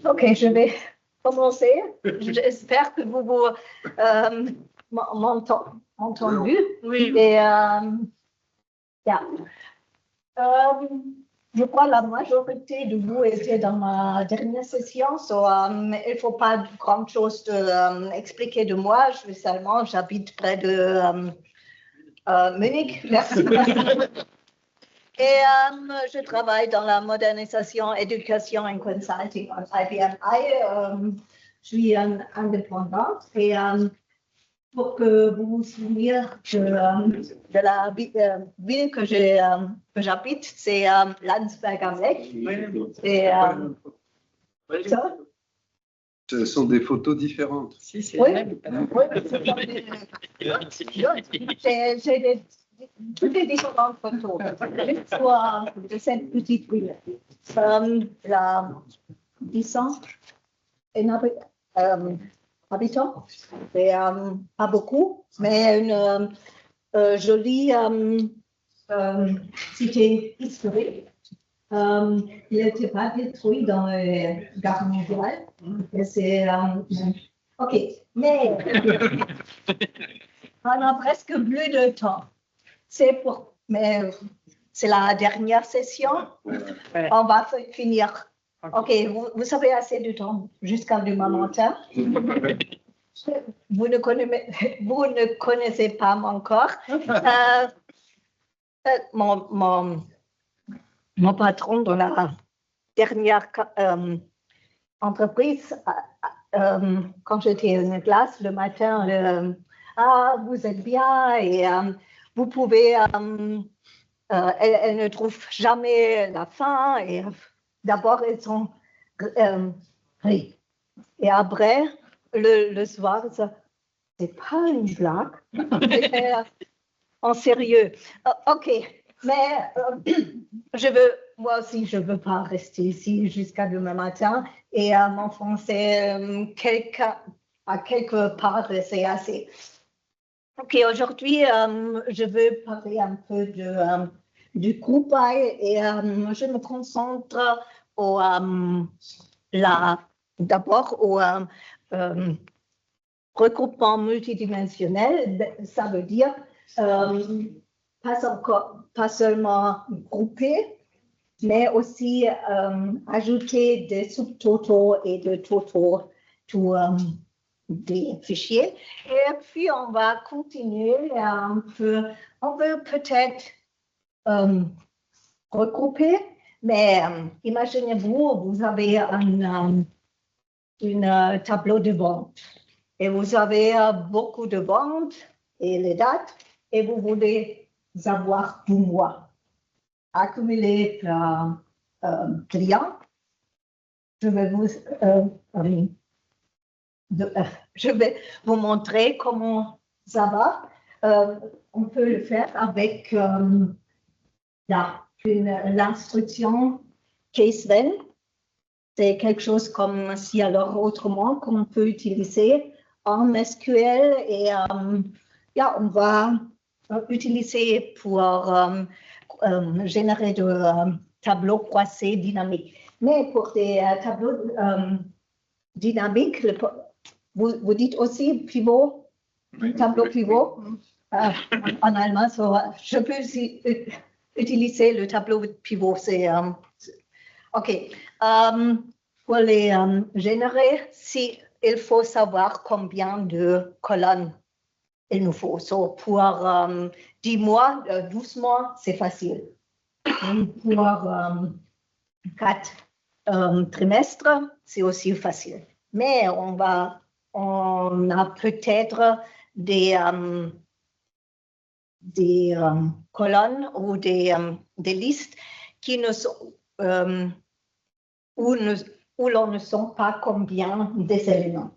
Ok, je vais commencer. J'espère que vous m'entendez. Oui. Et je crois que la majorité de vous était dans ma dernière session, il ne faut pas grand-chose expliquer de moi. J'habite près de Munich. Et je travaille dans la modernisation, éducation et consulting en IBM. Je suis indépendante et pour que vous vous souveniez de la ville que j'habite, c'est Landsberg am Lech. Et, ça? Ce sont des photos différentes. Si, c'est Oui, même. j'ai toutes les différentes photos. L'histoire de cette petite ville. La 100 habitants, et pas beaucoup, mais une jolie cité historique. Il n'était pas détruit dans les guerres mondiales. Et c'est ok, mais on a presque plus de temps. Mais c'est la dernière session. Ouais. On va finir. Ok, vous avez assez de temps jusqu'à demain matin. Vous ne connaissez pas mon corps. Mon patron de la dernière entreprise, quand j'étais en classe le matin, vous êtes bien et vous pouvez. Elle ne trouve jamais la fin et d'abord elles sont et après le soir c'est pas une blague, en sérieux. Ok, mais moi aussi je veux pas rester ici jusqu'à demain matin et mon français à quelque part c'est assez. Ok, aujourd'hui je veux parler un peu du groupe et je me concentre d'abord au regroupement multidimensionnel. Ça veut dire pas seulement grouper, mais aussi ajouter des subtotaux et des totaux des fichiers. Et puis, on va continuer un peu. On veut peut-être regrouper, mais imaginez-vous, vous avez un tableau de vente et vous avez beaucoup de ventes et les dates et vous voulez savoir tout mois. Accumuler clients. Je vais vous montrer comment ça va. On peut le faire avec l'instruction case-then. C'est quelque chose comme si alors autrement qu'on peut utiliser en SQL et on va utiliser pour générer de tableaux croisés dynamiques. Mais pour des tableaux dynamiques, vous dites aussi pivot, tableau pivot. En allemand, je peux aussi utiliser le tableau pivot. OK. Pour les générer, il faut savoir combien de colonnes il nous faut. Pour 10 mois, 12 mois, c'est facile. Pour 4 trimestres, c'est aussi facile. Mais on a peut-être des colonnes ou des listes qui ne sont où l'on ne sent pas combien des éléments.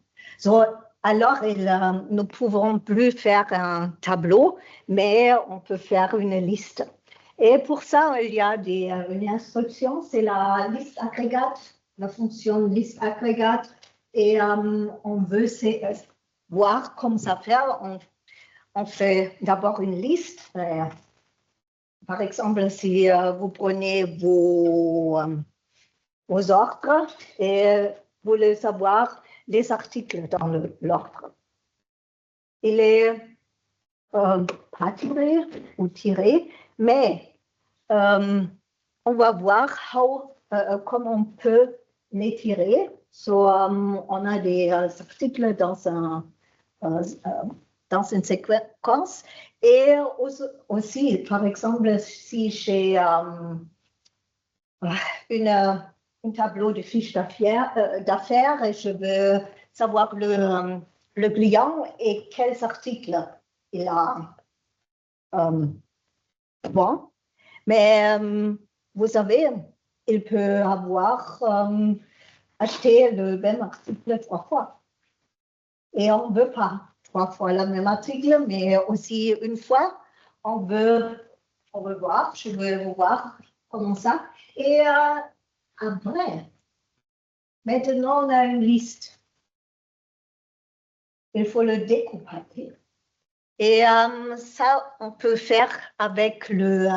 Alors, nous ne pouvons plus faire un tableau, mais on peut faire une liste. Et pour ça, il y a une instruction, c'est la liste agrégate, la fonction liste agrégate. Et on veut voir comment ça fait. On fait d'abord une liste. Par exemple, si vous prenez vos ordres et voulez savoir les articles dans l'ordre. Il est pas tiré ou tiré, mais on va voir comment on peut les tirer. On a des articles dans une séquence et aussi, par exemple, si j'ai un tableau de fiches d'affaires et je veux savoir le client et quels articles il a. Bon, mais vous savez, il peut avoir acheté le même article 3 fois. Et on ne veut pas 3 fois le même article, mais aussi une fois, on veut voir, je veux voir comment ça. Et après, maintenant on a une liste. Il faut le découper. Et ça, on peut faire avec le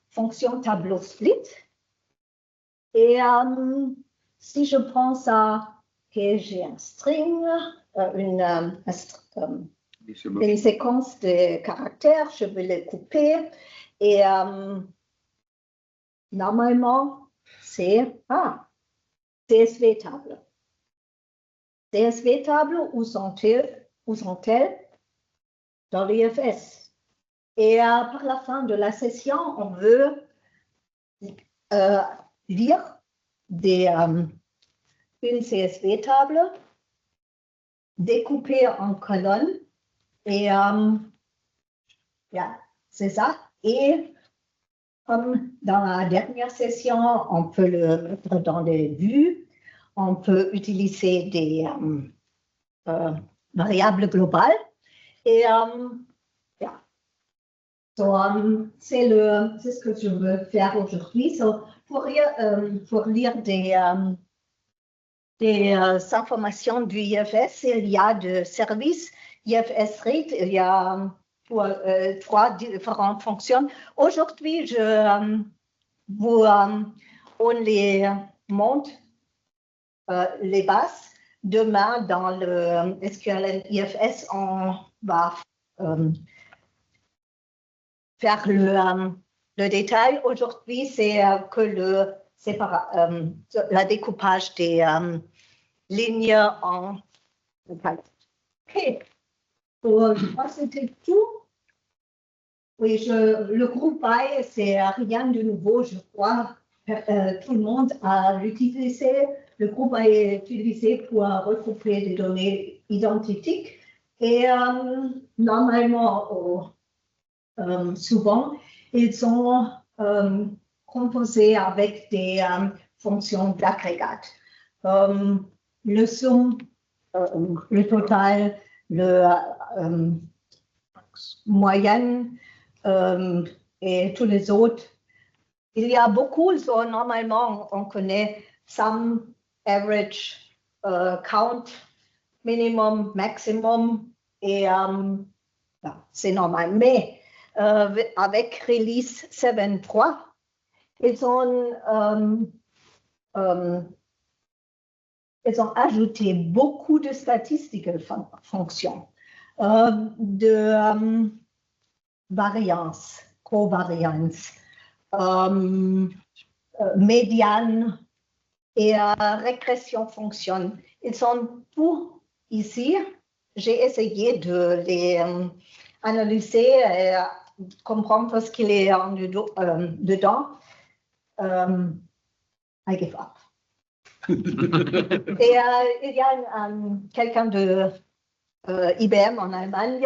fonction tableau split. Et si je pense que j'ai un string, une séquence de caractères, je vais les couper. Et normalement, c'est CSV table. CSV table, où sont-elles? Dans l'IFS. Et par la fin de la session, on veut lire une CSV table découpée en colonnes. Et c'est ça. Et comme dans la dernière session, on peut le mettre dans des vues. On peut utiliser des variables globales. Et c'est ce que je veux faire aujourd'hui. Pour lire des informations du IFS, il y a des services IFS Read, il y a 3 différentes fonctions. Aujourd'hui, on les montre les bases. Demain, dans le SQL IFS, on va faire le détail. Aujourd'hui, c'est que la découpage des lignes en palette. OK. Je crois que c'était tout. Oui, le groupe by, c'est rien de nouveau, je crois. Tout le monde a l'utilisé. Le groupe by est utilisé pour regrouper des données identiques. Et normalement, souvent, ils sont composés avec des fonctions d'agrégat. Le somme, le total, le moyenne et tous les autres. Il y a beaucoup, normalement, on connaît sum, average, count, minimum, maximum, et c'est normal. Mais avec Release 7.3, ils ont ajouté beaucoup de statistiques fonctions, de variance, covariance, médiane et régression fonction. Ils sont tous ici. J'ai essayé de les analyser et comprendre ce qu'il est dedans. I give up. Et il y a quelqu'un de IBM en Allemagne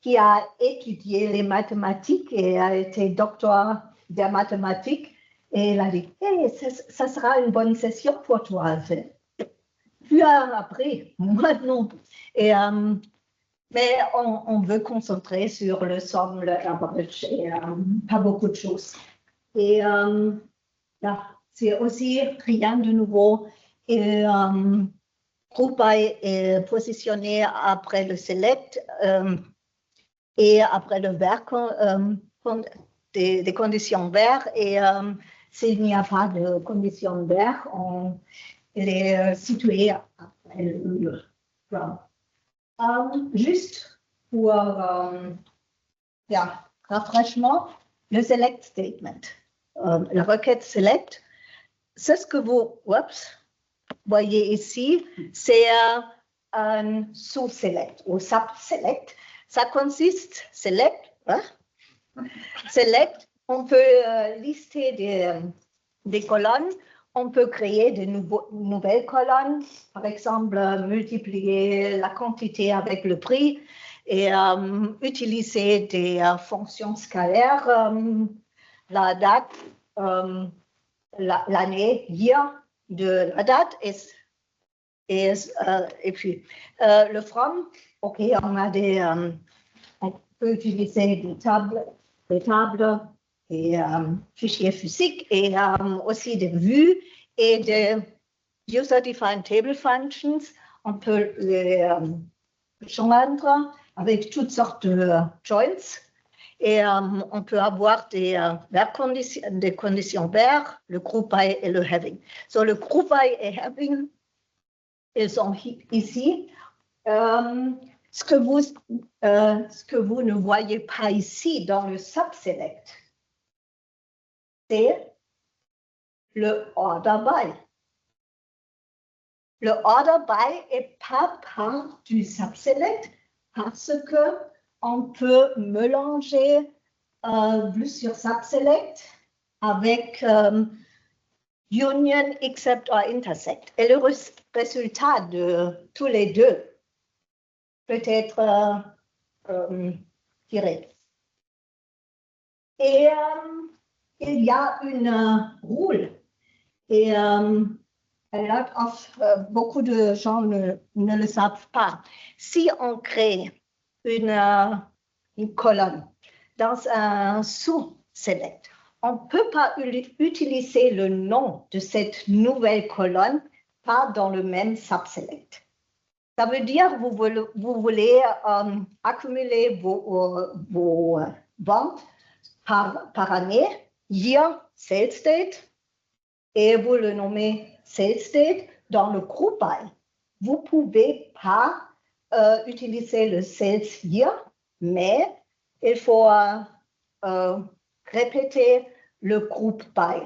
qui a étudié les mathématiques et a été docteur des mathématiques. Et il a dit, hey, ça sera une bonne session pour toi. Puis après, moi non. Et, mais on veut concentrer sur le somme, le average et pas beaucoup de choses. Et c'est aussi rien de nouveau. Et groupe est positionné après le select et après le vert, des conditions vertes. Et s'il n'y a pas de conditions vertes, il est situé après le from. Juste pour rafraîchissement, le select statement, la requête select, c'est ce que vous voyez ici, c'est un sous-select ou sub-select. Ça consiste, select, on peut lister des colonnes, on peut créer de nouvelles colonnes, par exemple, multiplier la quantité avec le prix et utiliser des fonctions scalaires, la date, l'année, year de la date et puis le from, ok, on peut utiliser des tables et fichiers physiques et aussi des vues et des user-defined table functions. On peut les joindre avec toutes sortes de joins. Et on peut avoir des conditions vers, le group by et le having. So, le group by et having, ils sont ici. Ce que vous ne voyez pas ici dans le subselect, c'est le order by. Le order by n'est pas part du subselect parce que on peut mélanger plusieurs subselect avec union, except or intersect. Et le résultat de tous les deux peut être tiré. Et il y a une rule. Et beaucoup de gens ne le savent pas. Si on crée une colonne dans un sous-select, on ne peut pas utiliser le nom de cette nouvelle colonne pas dans le même subselect. Ça veut dire que vous voulez accumuler vos ventes par année, year, sales date, et vous le nommez sales date dans le group by. Vous ne pouvez pas utiliser le sales year, mais il faut répéter le group by,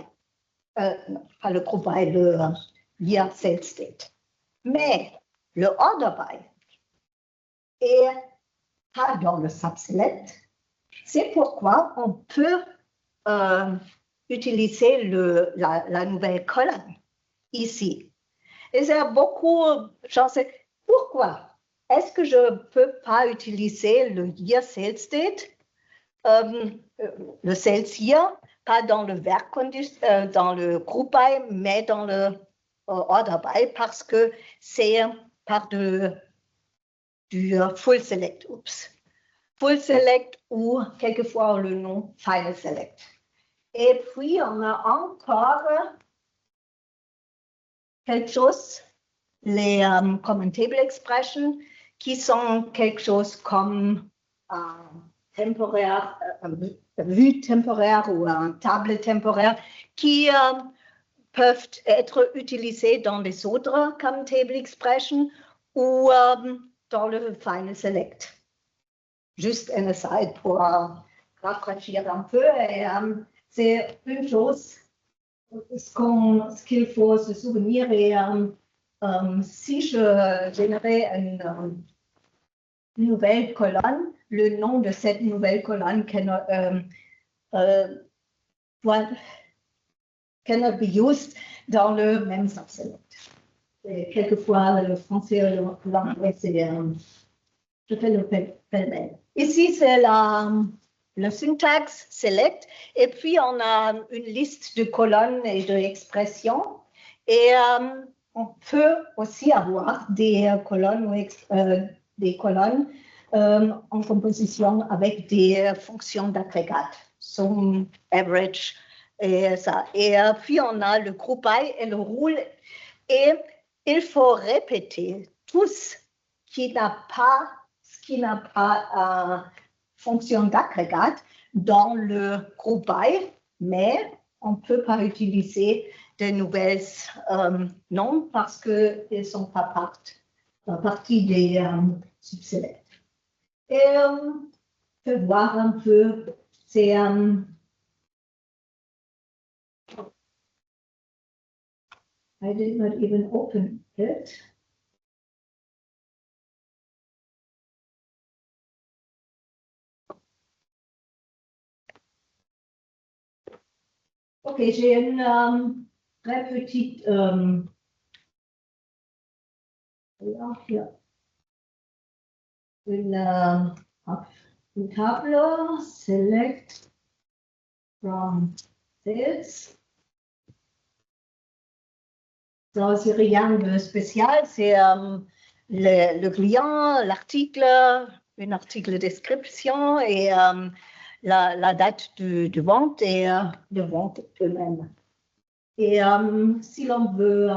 pas le group by, le year sales date. Mais le order by est pas dans le subselect. C'est pourquoi on peut utiliser la nouvelle colonne ici. Et c'est beaucoup, j'en sais, pourquoi est-ce que je ne peux pas utiliser le year sales date, le sales year, pas dans le verb dans le group by, mais dans le order by, parce que c'est part du full select, full select ou quelquefois le nom final select. Et puis, on a encore quelque chose, les common table expressions, qui sont quelque chose comme temporaire, vue temporaire ou table temporaire, qui peuvent être utilisées dans les autres common table expressions ou dans le final select. Juste un aside pour rafraîchir un peu. Et, c'est une chose, ce qu'il faut se souvenir. Et si je générais une nouvelle colonne, le nom de cette nouvelle colonne cannot be used dans le même subselect. Et quelquefois, le français et l'anglais, c'est je fais le pêle-mêle. Ici, c'est la syntaxe select, et puis on a une liste de colonnes et d'expressions, et on peut aussi avoir des colonnes en composition avec des fonctions d'agrégat, sum, average, et ça. Et puis on a le group by et le rule, et il faut répéter tout ce qui n'a pas fonction d'agrégat dans le group by, mais on ne peut pas utiliser des nouvelles non, parce qu'ils ne sont pas partie des subselects. Et on peut voir un peu, c'est I did not even open it. Ok, j'ai une très petite une table, select from this. Donc, c'est rien de spécial, c'est le client, l'article, un article de description et la date de vente et de vente eux-mêmes. Et si l'on veut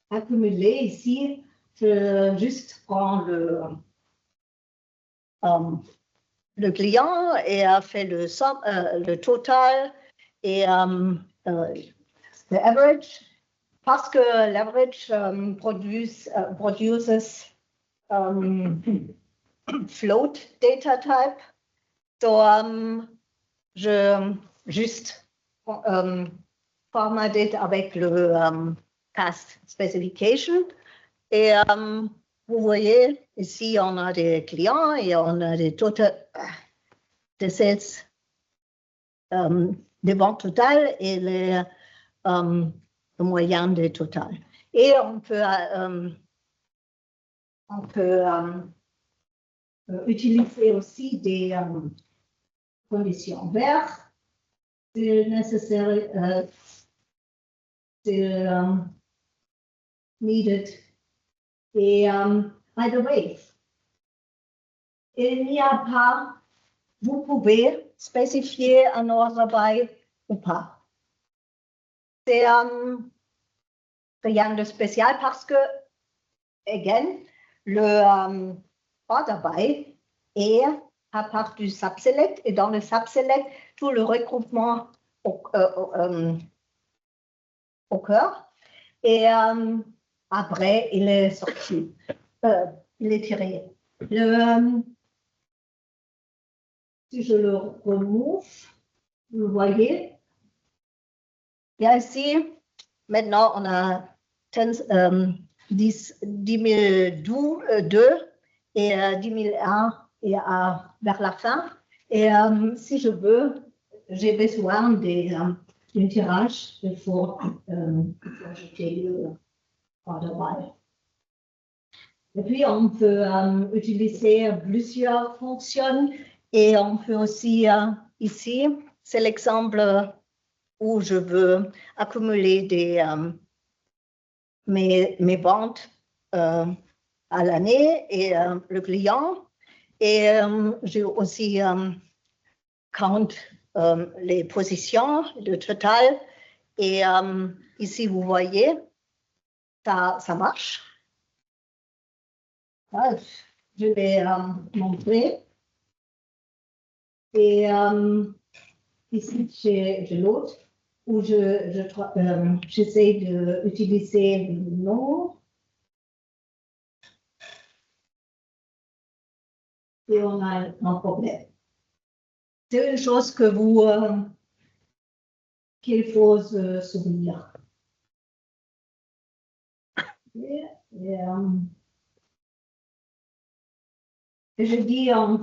accumuler ici, je juste prends le client et fait le total et le average. Parce que l'average produces float data type, donc je juste formaté avec le cast specification et vous voyez ici on a des clients et on a des total des sales des ventes totales et le moyen des total. Et on peut utiliser aussi des conditions vertes, c'est nécessaire, c'est needed. Et by the way, il n'y a pas, vous pouvez spécifier un ordre by ou pas. C'est rien de spécial parce que, again, le order by est à part du subselect et dans le subselect, tout le regroupement occur et après, il est sorti, il est tiré. Si je le remove, vous voyez, et ici, maintenant, on a 10 002 et 10 001 et vers la fin. Et si je veux, j'ai besoin d'un tirage pour ajouter le order by. Et puis, on peut utiliser plusieurs fonctions et on peut aussi, ici, c'est l'exemple où je veux accumuler mes ventes à l'année et le client. Et j'ai aussi compte les positions, le total. Et ici, vous voyez, ça marche. Je vais montrer. Et ici, j'ai l'autre où j'essaie d'utiliser le nom. Et on a un problème. C'est une chose que qu'il faut se souvenir. Et je dis, on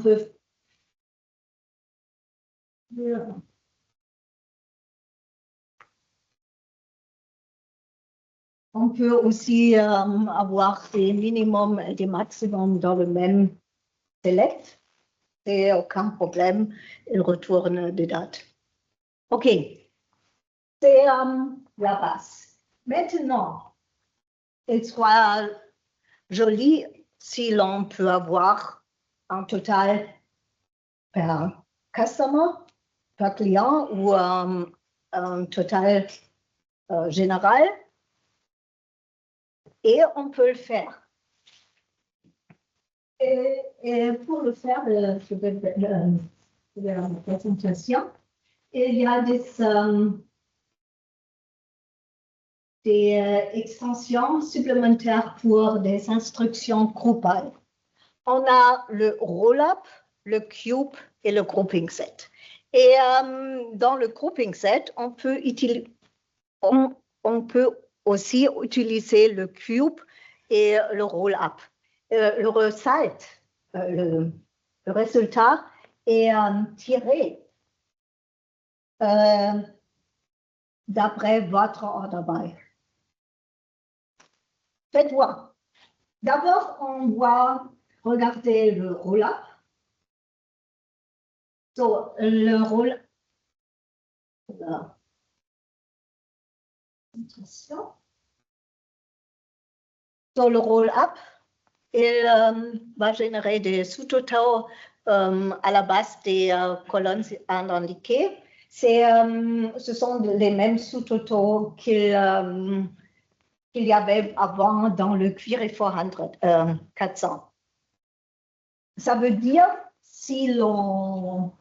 peut aussi avoir des minimums et des maximums dans le même select. Et aucun problème, il retourne des dates. OK, c'est la base. Maintenant, il sera joli si l'on peut avoir un total per customer, per client ou un total général. Et on peut le faire. Et pour le faire, je vais la présentation. Il y a des extensions supplémentaires pour des instructions groupales. On a le roll-up, le cube et le grouping set. Et dans le grouping set, on peut aussi utiliser le cube et le roll-up. Le résultat est tiré d'après votre order by. Faites voir. D'abord, on va regarder le roll-up. So, le roll-up. So, le roll-up, il va générer des sous-totaux à la base des colonnes indiquées. Ce sont les mêmes sous-totaux qu'il y avait avant dans le Query 400. Ça veut dire si l'on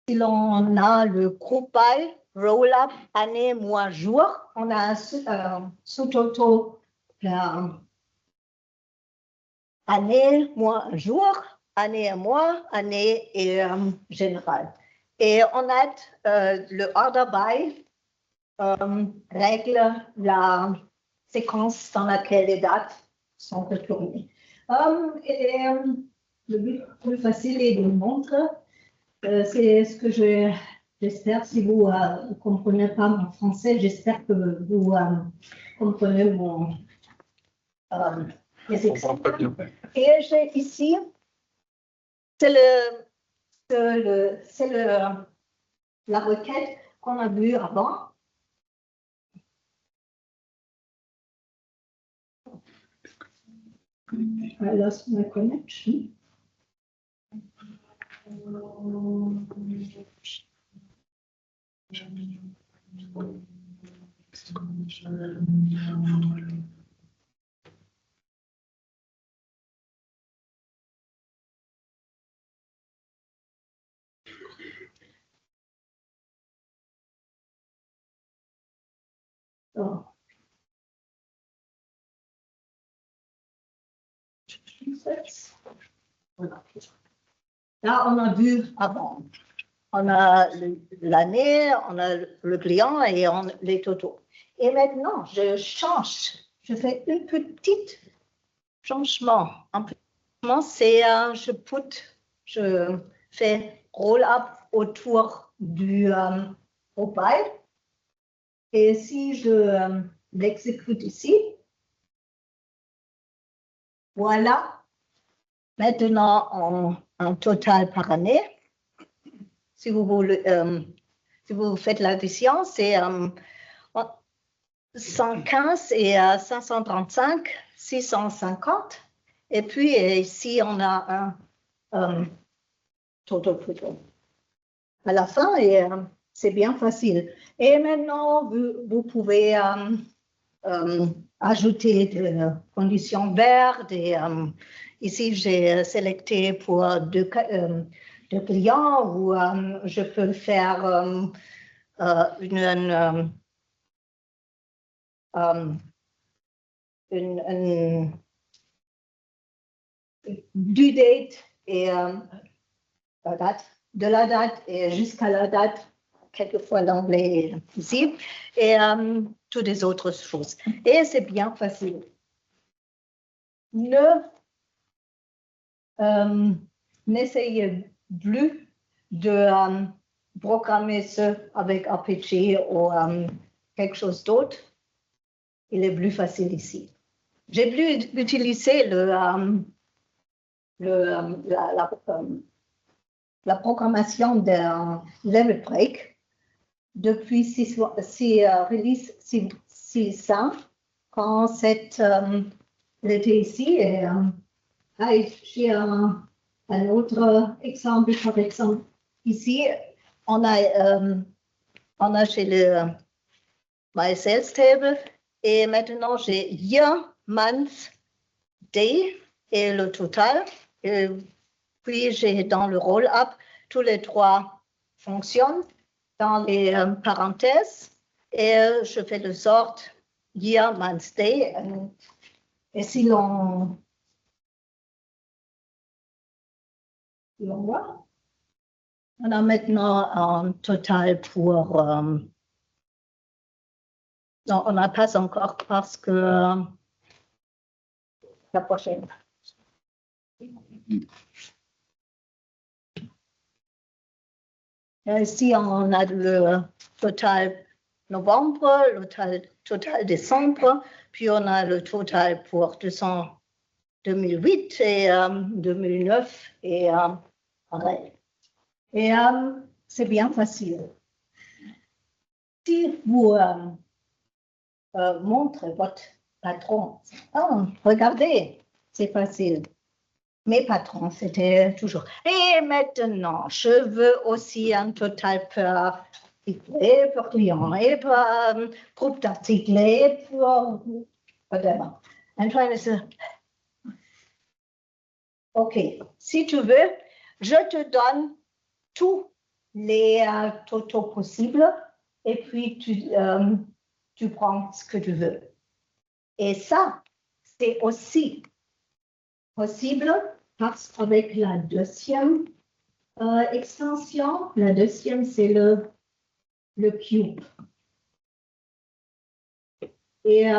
a le groupal, roll-up, année, mois, jour, on a un sous-totaux année, mois, jour, année, mois, année et général. Et on a le order by règle la séquence dans laquelle les dates sont retournées. Le but plus facile est de montrer. C'est ce que j'espère. Si vous ne comprenez pas mon français, j'espère que vous comprenez mon. Les exemples. Et j'ai ici, c'est la requête qu'on a vue avant. I lost my connection. Oh. Là, on a vu avant. On a l'année, on a le client et les totaux. Et maintenant, je change. Je fais un petit changement. Un petit changement, c'est je fais roll-up autour du profile. Et si je l'exécute ici, voilà. Maintenant, en total par année, si vous faites l'addition, c'est 115 et 535, 650. Et puis ici, on a un total plutôt à la fin et c'est bien facile. Et maintenant, vous pouvez ajouter des conditions vertes. Et, ici, j'ai sélecté pour deux clients où je peux faire une due date et la date, de la date et jusqu'à la date, quelquefois l'anglais est possible, et toutes les autres choses. Et c'est bien facile. N'essayez plus de programmer ce avec RPG ou quelque chose d'autre. Il est plus facile ici. J'ai plus utilisé la programmation d'un level break depuis release 600 quand il était ici. Et j'ai un autre exemple, par exemple, ici, on a chez le My Sales Table et maintenant j'ai year, month, day et le total. Et puis j'ai dans le roll-up, tous les trois fonctions dans les parenthèses Et je fais de sorte, year, month, day. Et si l'on voit, on a maintenant un total pour... non, on n'a pas encore parce que la prochaine. Ici, on a le total novembre, le total décembre, puis on a le total pour 2008 et 2009 et pareil. Et c'est bien facile. Si vous montrez votre patron, regardez, c'est facile. Mes patrons, c'était toujours. Et maintenant, je veux aussi un total pour client et pour groupe d'articles et pour whatever. OK, si tu veux, je te donne tous les totaux possibles et puis tu prends ce que tu veux. Et ça, c'est aussi possible parce qu'avec la deuxième extension, la deuxième, c'est le cube. Et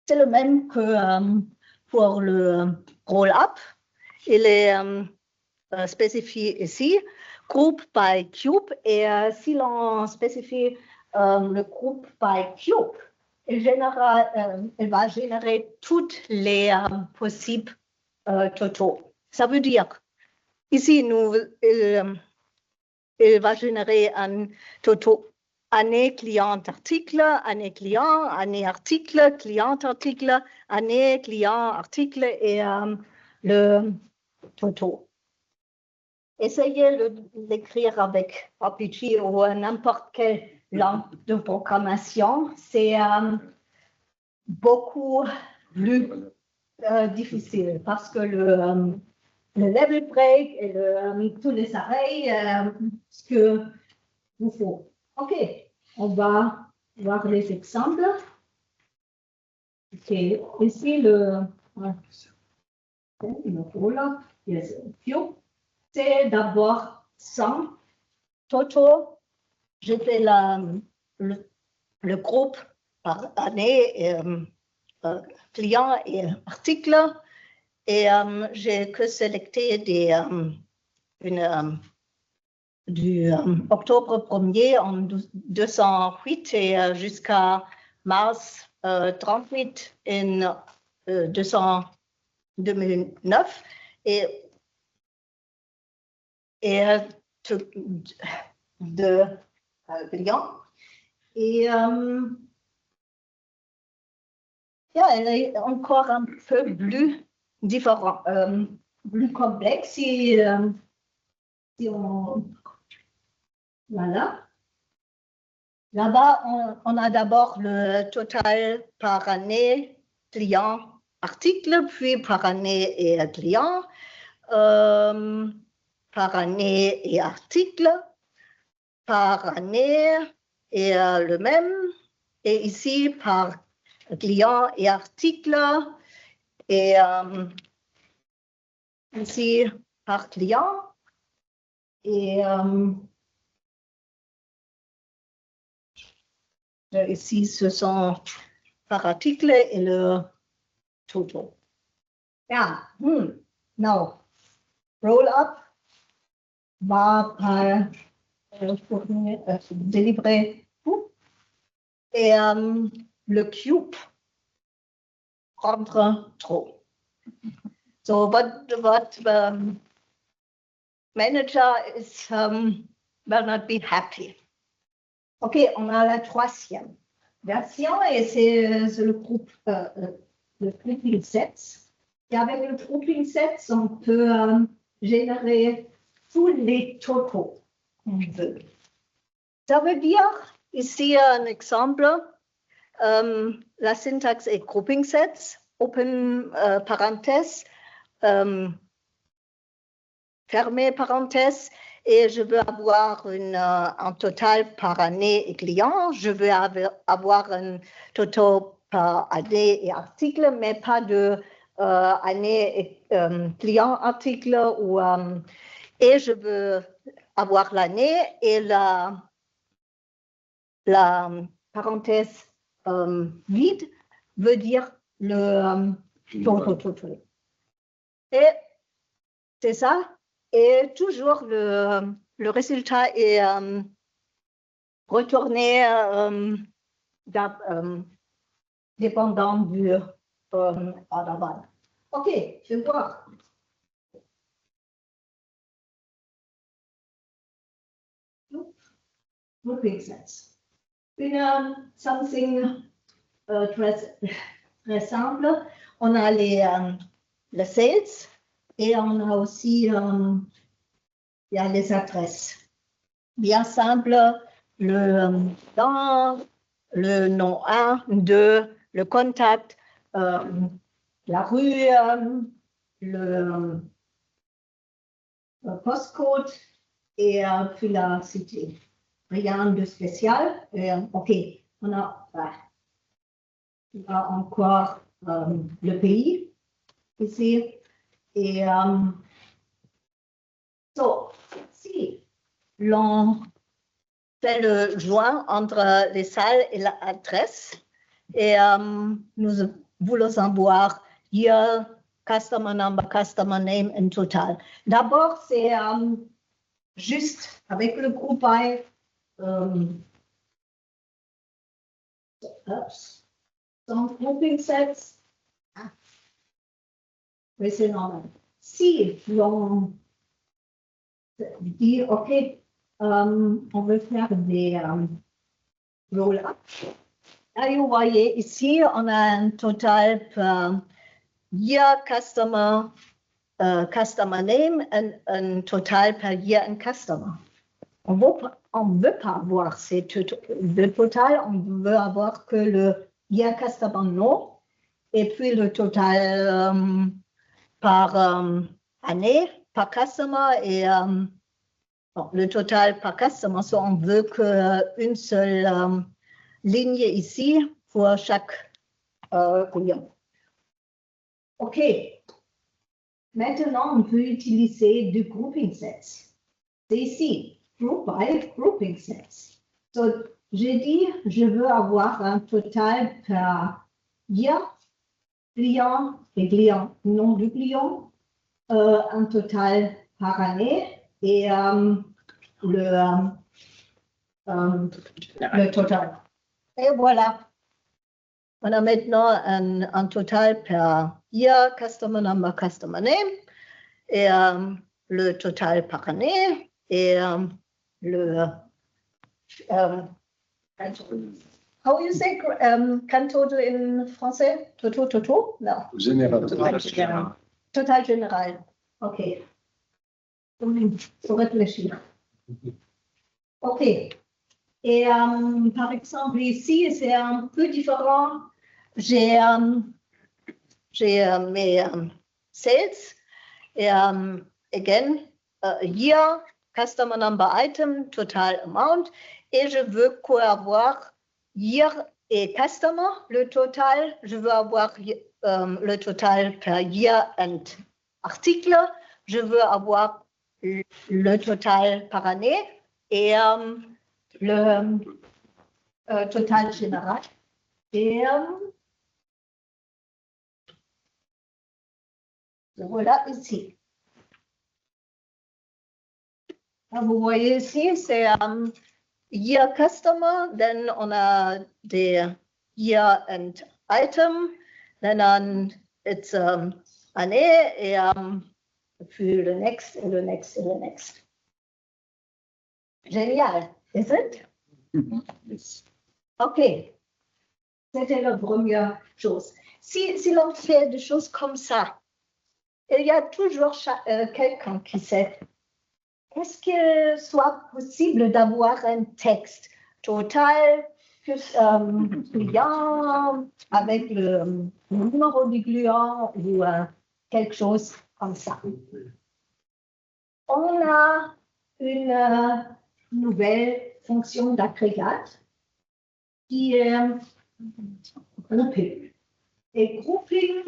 c'est le même que pour le roll-up. Il est spécifié ici, groupe by cube. Et si l'on spécifie le groupe by cube, il va générer toutes les possibles totaux. Ça veut dire, ici, il va générer un totaux année client article, année client, année article, client article, année client article et le totaux. Essayez de l'écrire avec RPG ou n'importe quelle langue de programmation. C'est beaucoup plus difficile parce que le level break et tous les arrêts, ce que vous faut. OK, on va voir les exemples. OK, ici le roll-up, c'est d'abord 100 total. J'ai fait le groupe par année, client et article. Et j'ai que sélecté du octobre 1er en 208 et jusqu'à mars 38 en 2009. Et de clients. Et elle est encore un peu plus différent, plus complexe. Si on... Voilà. Là-bas, on a d'abord le total par année, client, article, puis par année et client, par année et article, par année et le même, et ici par client et article, et ici par client, et ici ce sont par article et le total. Yeah, now, roll up va par délivrer tout et le cube prendre trop. So what manager is will not be happy. OK, on a la troisième version et c'est le groupe, le grouping sets. Et avec le grouping sets, on peut générer tous les totaux qu'on veut. Ça veut dire, ici un exemple, la syntaxe est grouping sets, open parenthèse, fermé parenthèse, et je veux avoir un total par année et client. Je veux avoir un total par année et article, mais pas de année et client article. Et je veux avoir l'année et la parenthèse vide veut dire le total. Et c'est ça. Et toujours le résultat est retourné dépendant du à la base. OK, je vais voir. Grouping sets. Something très simple. On a les sales et on a aussi il y a les adresses. Bien simple, le nom 1, 2, le contact, la rue, le postcode et puis la cité. Rien de spécial. OK, on a encore le pays ici. Et si l'on fait le joint entre les salles et l'adresse, et nous voulons avoir hier customer number, customer name en total. D'abord, c'est juste avec le groupe by donc grouping sets. Oui, c'est normal. Si l'on dit, OK, on veut faire des roll-up. Là, vous voyez ici, on a un total per year customer name et un total per year and customer. On ne veut pas avoir le total, on veut avoir que le year customer nom et puis le total par année, par customer et le total par customer. On veut qu'une seule ligne ici pour chaque client. OK. Maintenant, on peut utiliser du grouping sets. C'est ici, group by grouping sets. J'ai dit, je veux avoir un total par year, client et client, nom du client, un total par année et le total. Et voilà. On a maintenant un total per year, customer number, customer name, et le total par année, et le how you say total in français? Toto? Non. Général. Total général. OK. Faut réfléchir. OK. Et par exemple, ici, c'est un peu différent. J'ai mes sales et again, year, customer number item, total amount. Et je veux avoir year et customer, le total. Je veux avoir le total per year and article. Je veux avoir le total par année et le total général. Et voilà ici. Vous voyez ici, c'est year customer, then on a des year and item, then it's année et puis le next et le next et le next. Génial, is it? Yes. OK. C'était la première chose. Si l'on fait des choses comme ça, il y a toujours quelqu'un qui sait, est-ce qu'il soit possible d'avoir un texte total, client, avec le numéro du client ou quelque chose comme ça? On a une nouvelle fonction d'agrégat qui est grouping. Et grouping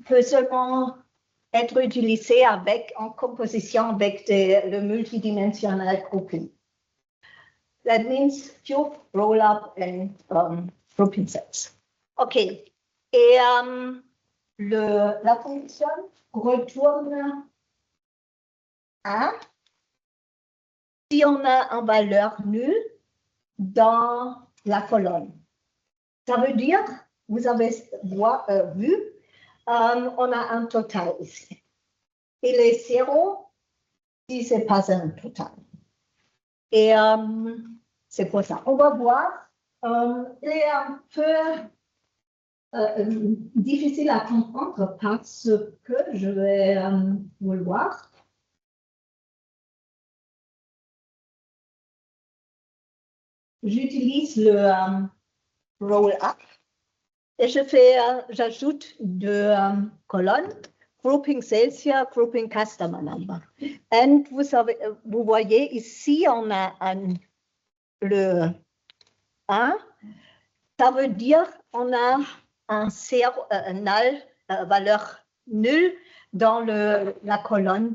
peut seulement être utilisé en composition avec le multidimensional grouping. That means cube, roll-up and grouping sets. OK. Et la fonction retourne 1 si on a une valeur nulle dans la colonne. Ça veut dire, vous avez vu, on a un total ici. Il est 0 si ce n'est pas un total. Et c'est pour ça. On va voir. Il est un peu difficile à comprendre parce que je vais vous le voir. J'utilise le roll-up et j'ajoute 2 colonnes, grouping sales here, grouping customer number. Et vous voyez ici, on a le 1, ça veut dire on a valeur nulle dans la colonne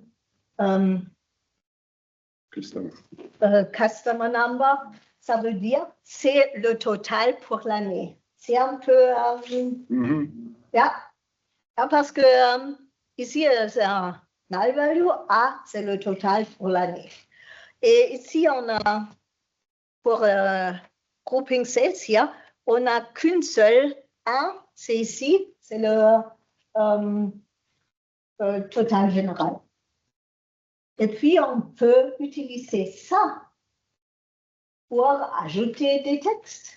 customer number. Ça veut dire c'est le total pour l'année. C'est un peu parce que ici c'est un null value, A c'est le total pour l'année. Et ici on a pour grouping sales here, on n'a qu'une seule 1, c'est ici, c'est le total général. Et puis on peut utiliser ça pour ajouter des textes.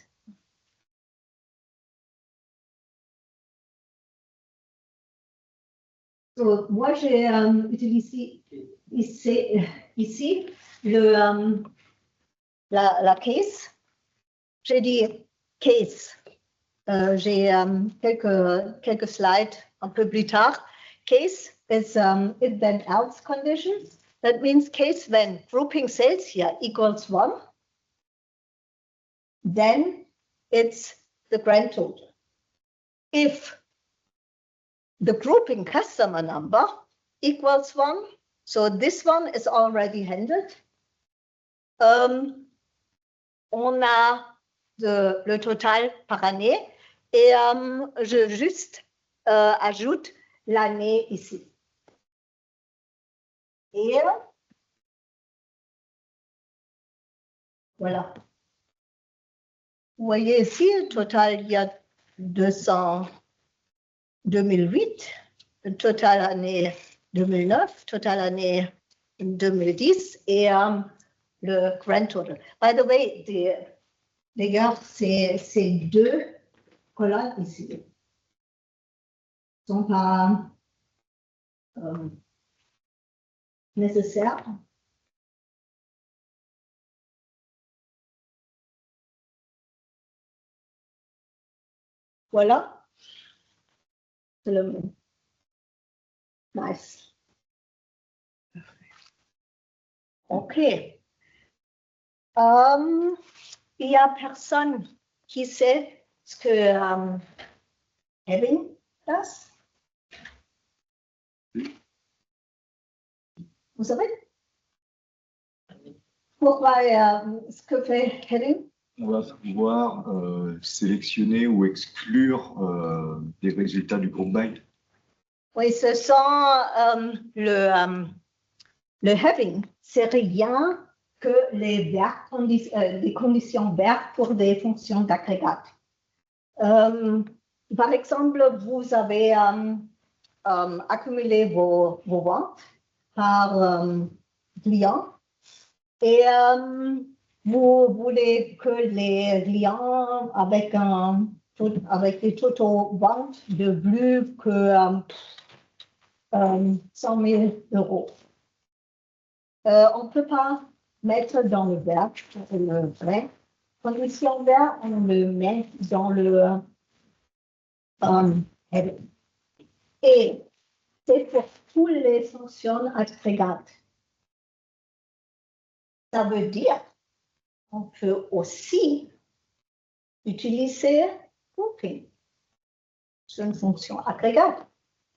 Donc, moi, j'ai utilisé ici la case. J'ai dit case. J'ai quelques slides un peu plus tard. Case is if then else conditions. That means case when grouping sales here equals 1. Then it's the grand total. If the grouping customer number equals 1, so this one is already handled. On a le total par année et je juste ajoute l'année ici. Et voilà. Vous voyez ici, le total, il y a 2008, le total année 2009, total année 2010 et le grand total. By the way, les gars, ces 2 colonnes ici ne sont pas nécessaires. Voilà. C'est le mot. Nice. OK. Il n'y a personne qui sait ce que having does. Vous savez? Pourquoi ce que fait having? On va pouvoir sélectionner ou exclure des résultats du groupe by. Oui, ce sont le having, c'est rien que les conditions verbes pour des fonctions d'agrégat. Par exemple, vous avez accumulé vos ventes par client et vous voulez que les clients avec des totaux ventes de plus que 100 000 euros. On ne peut pas mettre dans le verbe le vrai. Condition verbe, on le met dans le heading. Et c'est pour toutes les fonctions agrégates. Ça veut dire qu'on peut aussi utiliser grouping. C'est une fonction agrégate.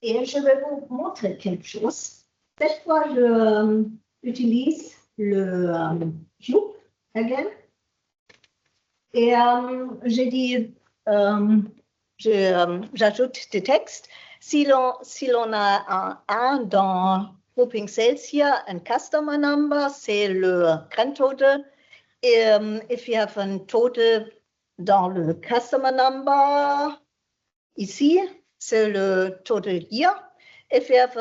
Et je vais vous montrer quelque chose. Cette fois, je utilise le group again. Et j'ai dit, j'ajoute des textes. Si l'on a un dans grouping Celsius, un customer number, c'est le grand total. Et if you have un total dans le customer number, ici, c'est le total year. If you have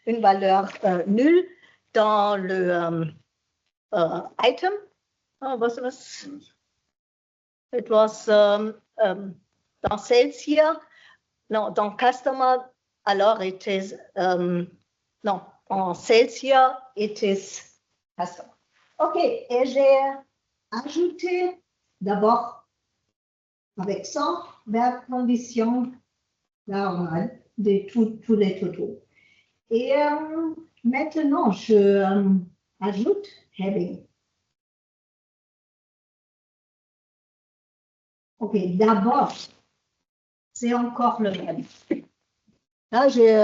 une valeur nulle dans le item, was it was dans Celsius, non, dans customer, alors it is, non, en Celsius, it is customer. OK, et j'ai ajouté d'abord avec ça, verbe condition normale de tous les totaux. Et maintenant, je ajoute having. OK, d'abord, c'est encore le même. Là, j'ai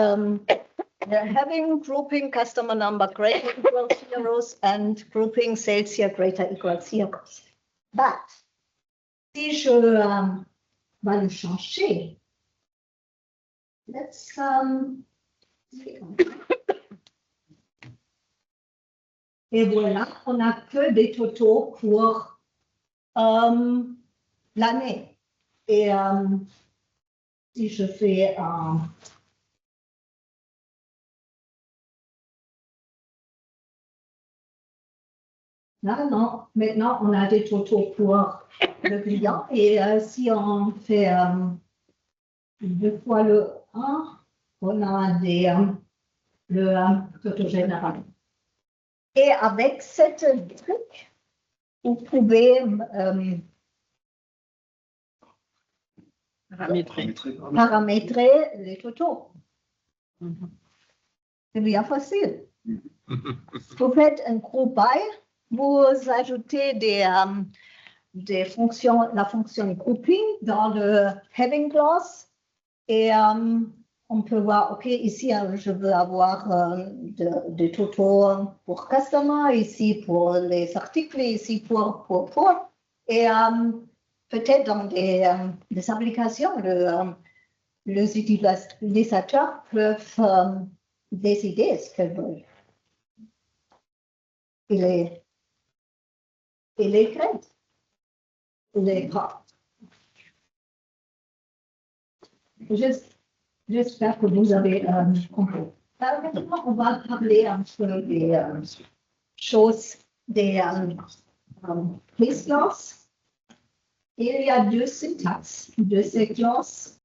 having grouping customer number greater equal zeros and grouping Celsius greater equal zeros. But, si je vais le changer, let's et voilà, on n'a que des totaux pour l'année. Et si je fais non, maintenant on a des totaux pour le client. Et si on fait 2 fois le 1, on a le total général. Et avec cette truc, vous pouvez paramétrer les totaux. C'est bien facile. Vous faites un groupe by, vous ajoutez des fonctions, la fonction grouping dans le having clause et on peut voir, OK, ici, je veux avoir des totaux pour customer, ici pour les articles, ici pour. Et peut-être dans des applications, les utilisateurs peuvent décider ce qu'ils veulent. Il est great. Il est grave. J'espère que vous avez compris. Maintenant, on va parler un peu des choses des case clauses. Il y a 2 syntaxes de ces clauses.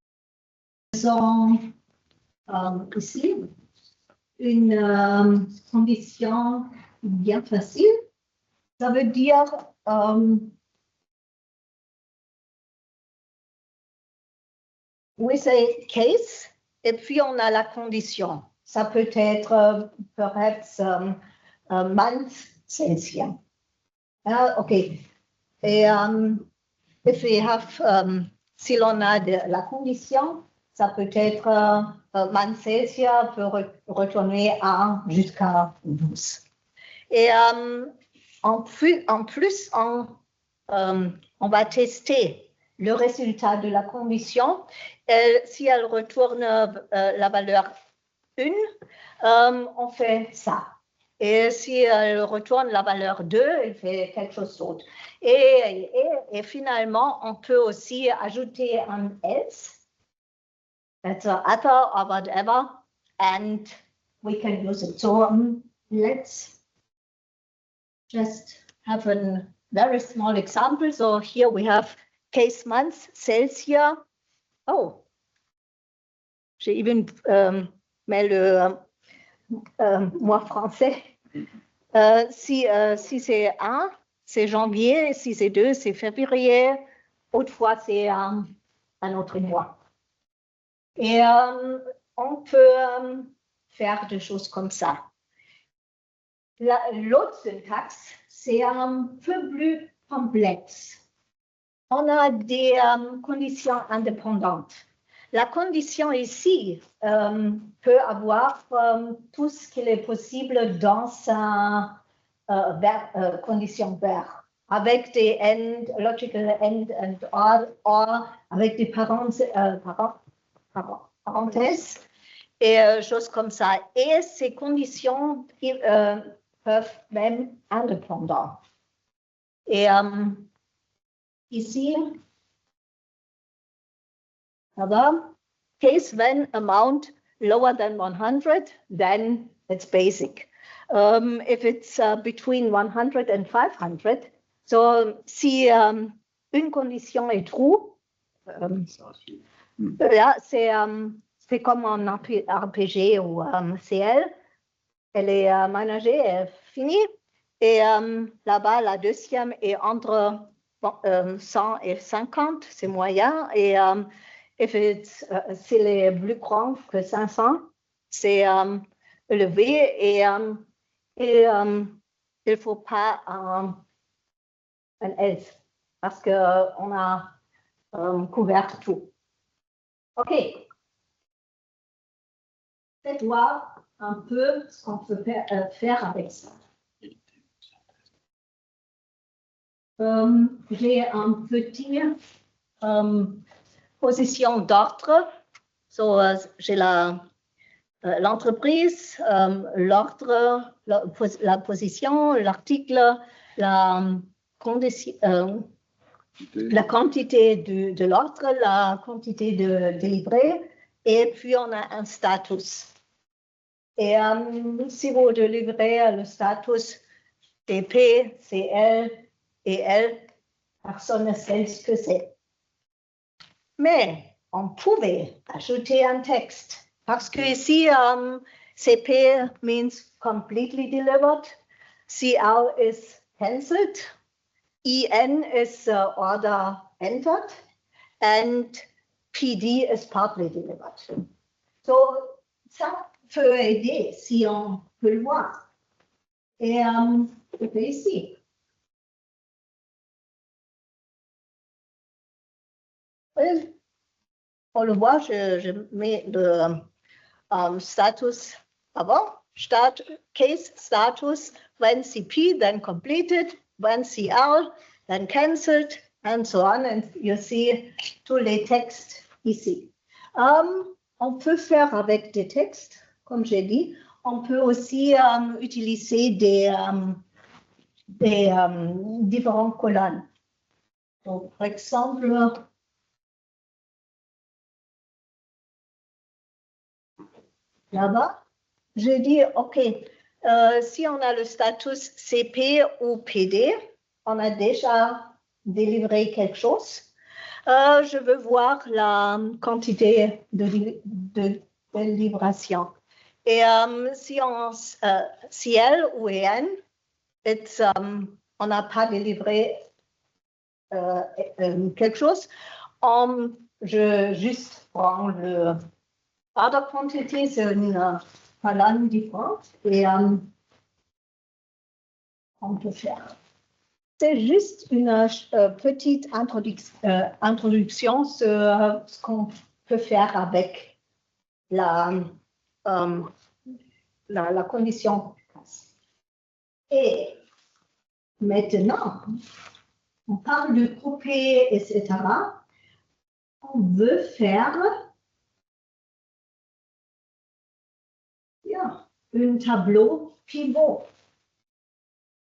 Sont ici une condition bien facile. Ça veut dire we say case et puis on a la condition. Ça peut être perhaps month Celsius. OK. Et if we have, si l'on a la condition, ça peut être month Celsius peut retourner à jusqu'à 12. Et en plus, on va tester le résultat de la condition. Si elle retourne la valeur 1, on fait ça. Et si elle retourne la valeur 2, elle fait quelque chose d'autre. Et finalement, on peut aussi ajouter un else. That's other or whatever. And we can use it. So let's just have a very small example. So here we have case months, Celsius. Oh, j'ai even mis le mois français. Si c'est 1, c'est janvier, si c'est 2, c'est février, autrefois c'est un autre mois. Et on peut faire des choses comme ça. L'autre syntaxe, c'est un peu plus complexe. On a des conditions indépendantes. La condition ici peut avoir tout ce qu'il est possible dans sa condition vert, avec des end, logical end and or avec des parenthèses et choses comme ça. Et ces conditions peuvent même indépendantes. Et ici, case when amount lower than 100, then it's basic. If it's between 100 and 500, so si une condition est true, c'est comme en RPG ou CL, elle est managée, elle est finie, et là-bas, la deuxième est entre 100 et 50, c'est moyen, et s'il est plus grand que 500, c'est élevé, et il ne faut pas un else, parce qu'on a couvert tout. OK. Faites voir un peu ce qu'on peut faire avec ça. J'ai un petit position d'ordre. So, j'ai l'entreprise, l'ordre, la position, l'article, la quantité de l'ordre, la quantité de délivré, et puis on a un status. Et si vous délivrez le status DP, CL et L, personne ne sait ce que c'est. Mais on pouvait ajouter un texte parce que ici, CP means completely delivered, CL is cancelled, EN is order entered, and PD is partly delivered. So, ça peut aider si on peut le voir. Et je fais ici. On le voit, je mets le status avant. Case status, when CP, then completed, when CL, then cancelled, and so on. And you see tous les textes ici. On peut faire avec des textes, comme j'ai dit. On peut aussi utiliser des différentes colonnes. Donc, par exemple, là-bas, je dis, OK, si on a le status CP ou PD, on a déjà délivré quelque chose. Je veux voir la quantité de délivration. Et si on CL ou EN, on n'a pas délivré quelque chose, je juste prends le order quantity, c'est une colonne différente et on peut faire. C'est juste une petite introduction sur ce qu'on peut faire avec la condition. Et maintenant, on parle de couper, etc. On veut faire un tableau pivot.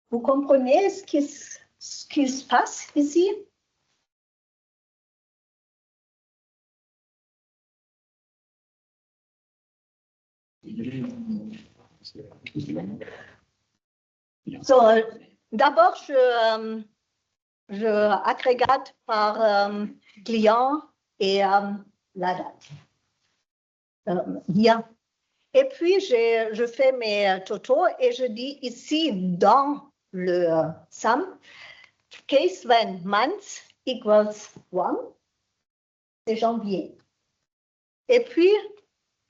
Vous comprenez ce qui se passe ici? So, d'abord, je agrégate par client et la date. Bien. Et puis, je fais mes totaux et je dis ici, dans le sum. Case when month equals 1, c'est janvier. Et puis,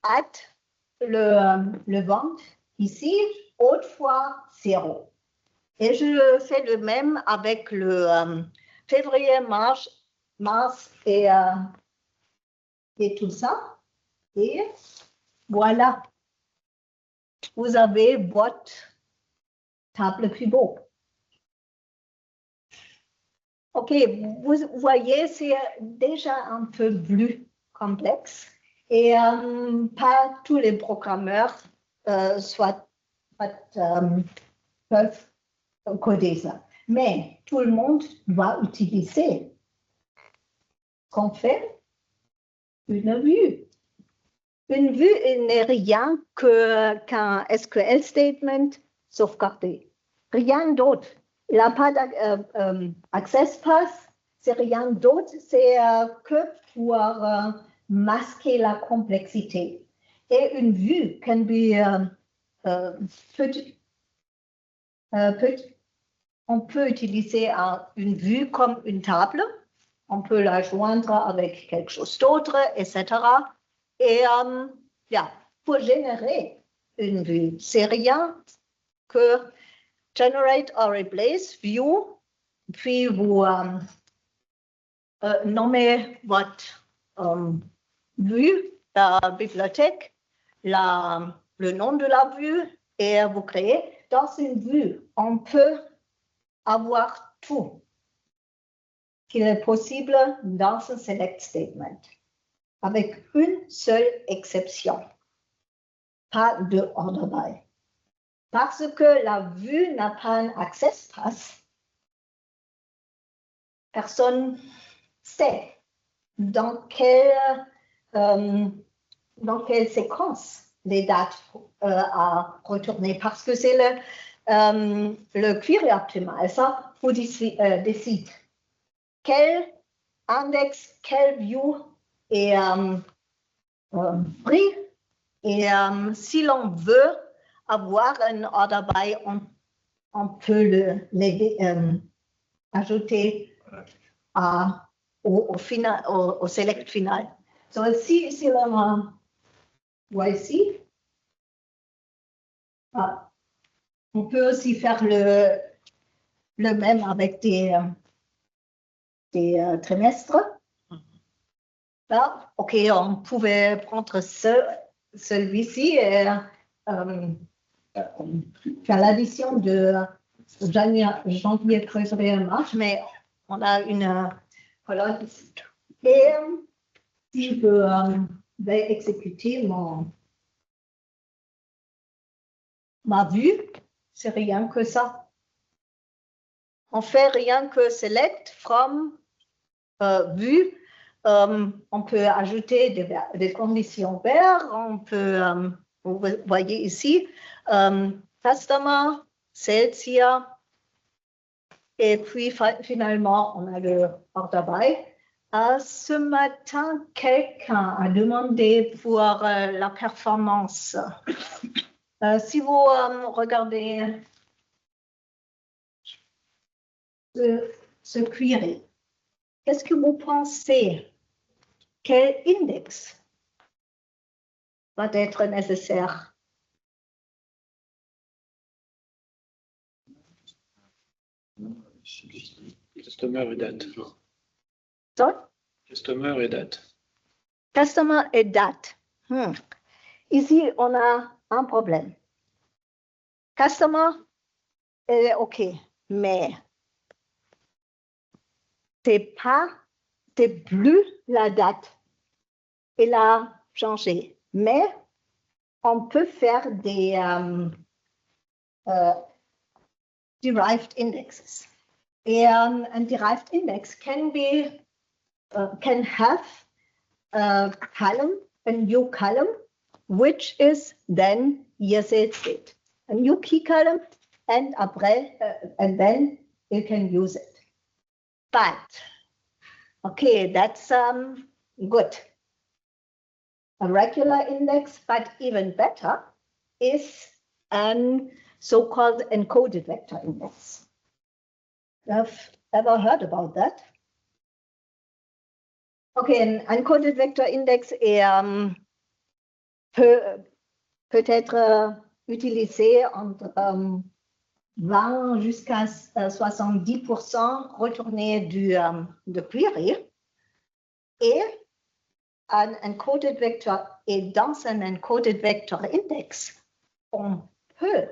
at le vente ici, autrefois 0. Et je fais le même avec le février, mars et tout ça. Et voilà, vous avez votre table pivot. OK, vous voyez, c'est déjà un peu plus complexe et pas tous les programmeurs peuvent coder ça. Mais tout le monde doit utiliser ce qu'on fait, une vue. Une vue n'est rien qu'un SQL statement sauvegardé. Rien d'autre. Il n'a pas d'access pass, c'est rien d'autre, c'est que pour masquer la complexité. Et une vue can be, on peut utiliser une vue comme une table, on peut la joindre avec quelque chose d'autre, etc. Et pour générer une vue, c'est rien que generate or replace view, puis vous nommez votre vue, la bibliothèque, le nom de la vue, et vous créez. Dans une vue, on peut avoir tout qu'il est possible dans un select statement, avec une seule exception, pas de order by. Parce que la vue n'a pas un access pass, personne ne sait dans quelle séquence les dates à retourner, parce que c'est le query optimal, ça vous décide quel index, quel view est pris, et si l'on veut avoir un order by, on peut ajouter au select final. Donc, si l'on voit ici, on peut aussi faire le même avec des trimestres. Là, OK, on pouvait prendre celui-ci et faire l'addition de janvier, février, mars, mais on a une colonne ici. Et si je vais exécuter ma vue, c'est rien que ça. On fait rien que select from vue. On peut ajouter des conditions vertes. On peut, vous voyez ici, customer, sales here. Et puis finalement, on a le order by. Ce matin, quelqu'un a demandé pour la performance. Si vous regardez ce query, qu'est-ce que vous pensez? Quel index va être nécessaire? Customer et date. Sorry? Customer et date. Customer et date. Ici, on a un problème. Customer est OK, mais c'est plus la date. Il a changé, mais on peut faire des derived indexes. Et un derived index can have a column, a new column, which is then your sales state. A new key column, and then you can use it. But, okay, that's good. A regular index, but even better is a so-called encoded vector index. You've ever heard about that? Okay, un encoded vector index peut être utilisé entre 20 jusqu'à 70% retourné de query. Et un encoded vector, et dans un encoded vector index, on peut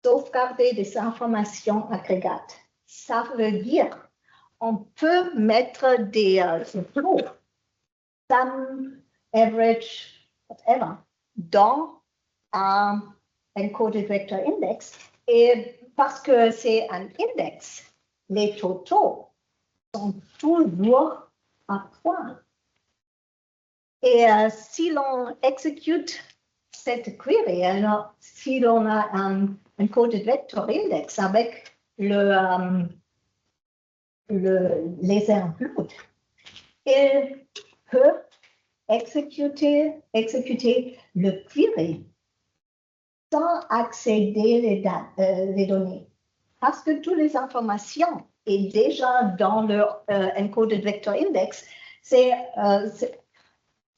sauvegarder des informations agrégates. Ça veut dire on peut mettre des plots, sum, average, whatever, dans un encoded vector index. Et parce que c'est un index, les totaux sont toujours à point. Et si l'on exécute cette query, alors si l'on a un encoded vector index avec les includes, il peut exécuter le query sans accéder les données. Parce que toutes les informations est déjà dans le encoded vector index, c'est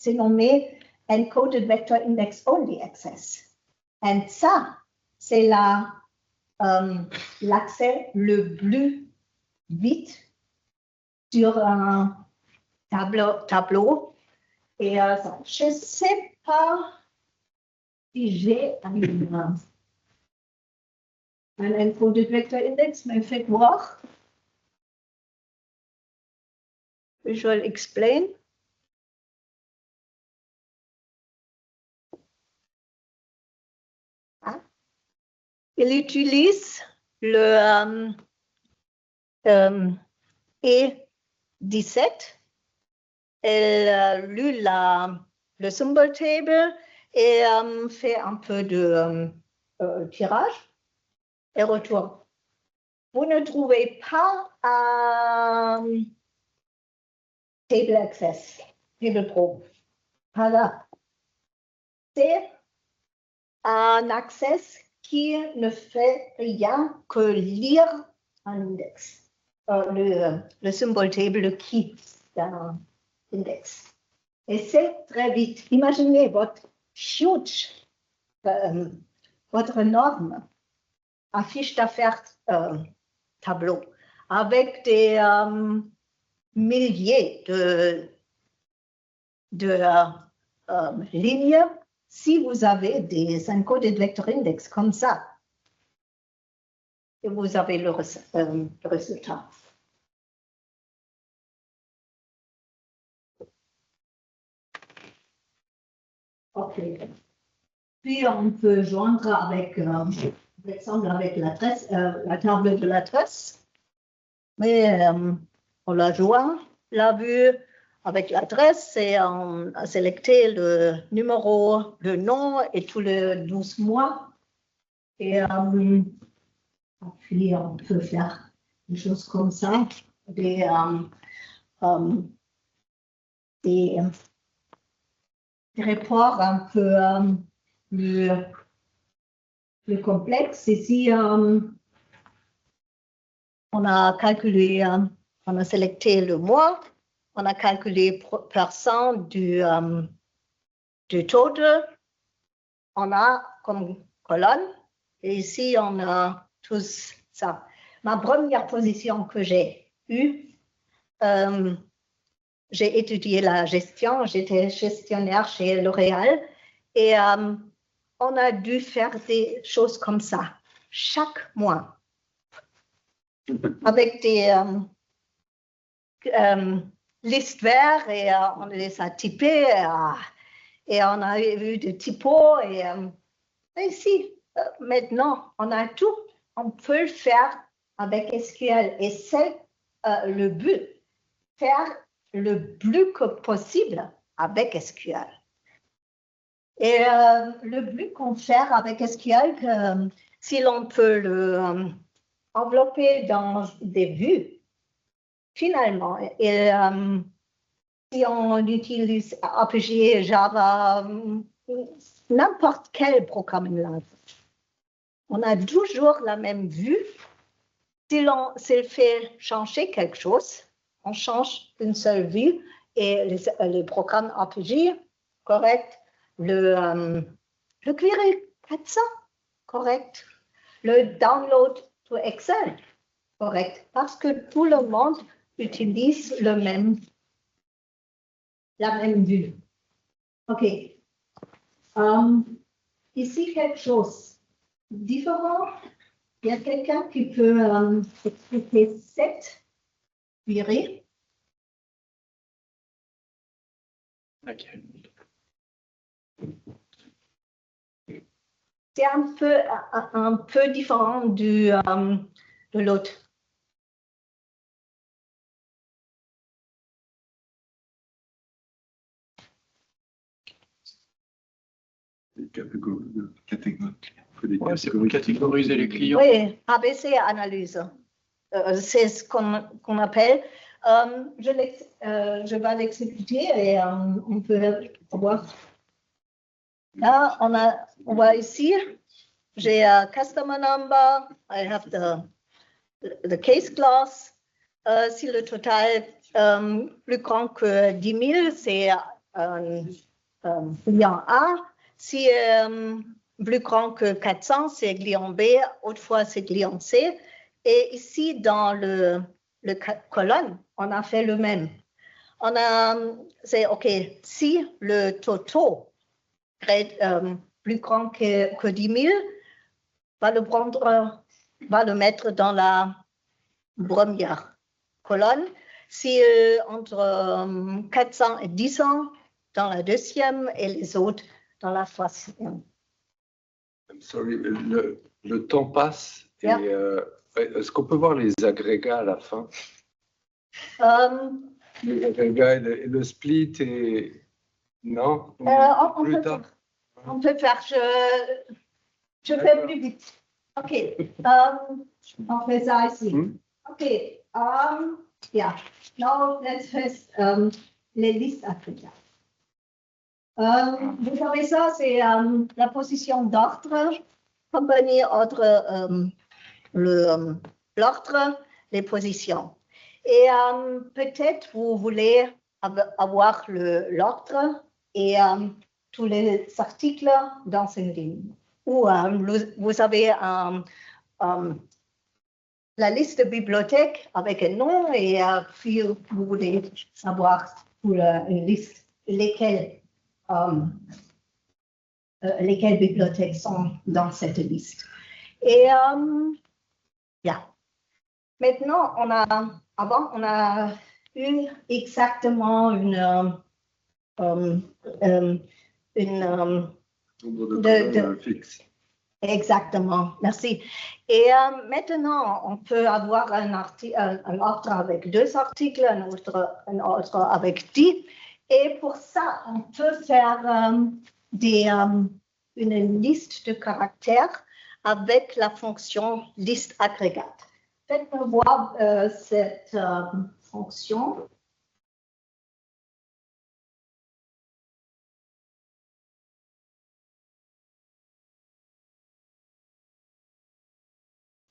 nommé encoded vector index only access. Et ça, c'est l'accès le plus vite sur un tableau. Et je ne sais pas si j'ai un encoded vector index, mais faites voir. Visual explain. Il utilise le E17. Elle lit le symbol table et fait un peu de tirage et retour. Vous ne trouvez pas Table Access, Table Pro. Voilà. C'est un access qui ne fait rien que lire un index, le symbol table, le key d'un index. Et c'est très vite. Imaginez votre huge, votre énorme affiche d'affaires tableau avec des milliers de lignes. Si vous avez des encoded vector index comme ça, et vous avez le résultat. OK. Puis on peut joindre avec, par exemple, avec la table de la tresse. Mais on la joint, la vue avec l'adresse et on a sélecté le numéro, le nom et tous les 12 mois. Et puis on peut faire des choses comme ça, des rapports un peu plus complexes. Ici, on a calculé, on a sélecté le mois, on a calculé % du total, on a comme colonne, et ici on a tout ça. Ma première position que j'ai eue, j'ai étudié la gestion, j'étais gestionnaire chez L'Oréal, et on a dû faire des choses comme ça chaque mois, avec des listes vertes, et on les a typées, et on a eu des typos, et ici, maintenant, on a tout, on peut le faire avec SQL, et c'est le but, faire le plus que possible avec SQL. Et le but qu'on fait avec SQL, si l'on peut le envelopper dans des vues, finalement, et, si on utilise RPG, Java, n'importe quel programming language, on a toujours la même vue. S'il fait changer quelque chose, on change une seule vue et les programmes RPG, correct. Le Query 400, correct. Le download to Excel, correct. Parce que tout le monde utilise la même vue. OK. Ici, quelque chose différent. Il y a quelqu'un qui peut expliquer cette query. Laquelle? C'est un peu différent de l'autre. Ouais, c'est pour catégoriser les clients. Oui, ABC analyse. C'est ce qu'on appelle. Je vais l'exécuter et on peut voir. Là, on voit ici, j'ai customer number, I have the case class. Si le total plus grand que 10 000, c'est client A. Si plus grand que 400, c'est client B. Autrefois, c'est client C. Et ici, dans le colonne, on a fait le même. C'est OK, si le total est plus grand que 10 000, va le mettre dans la première colonne. Si entre 400 et 100, dans la deuxième, et les autres dans la troisième. I'm sorry, le temps passe. Yeah. Et est-ce qu'on peut voir les agrégats à la fin? Les agrégats et le split et... Non? On peut faire, je fais plus vite. OK. On fait ça ici. OK. Yeah. Now, let's first les listes africaines. Vous savez ça, c'est la position d'ordre, compagnie, ordre, l'ordre, les positions. Et peut-être vous voulez avoir l'ordre et tous les articles dans une ligne. Ou vous avez la liste de bibliothèques avec un nom et puis vous voulez savoir pour une liste lesquelles bibliothèques sont dans cette liste. Et yeah. Maintenant, avant, on a eu exactement une fixe. Exactement, merci. Et maintenant, on peut avoir un ordre avec 2 articles, un ordre avec 10. Et pour ça, on peut faire une liste de caractères avec la fonction liste agrégate. Faites-moi voir cette fonction.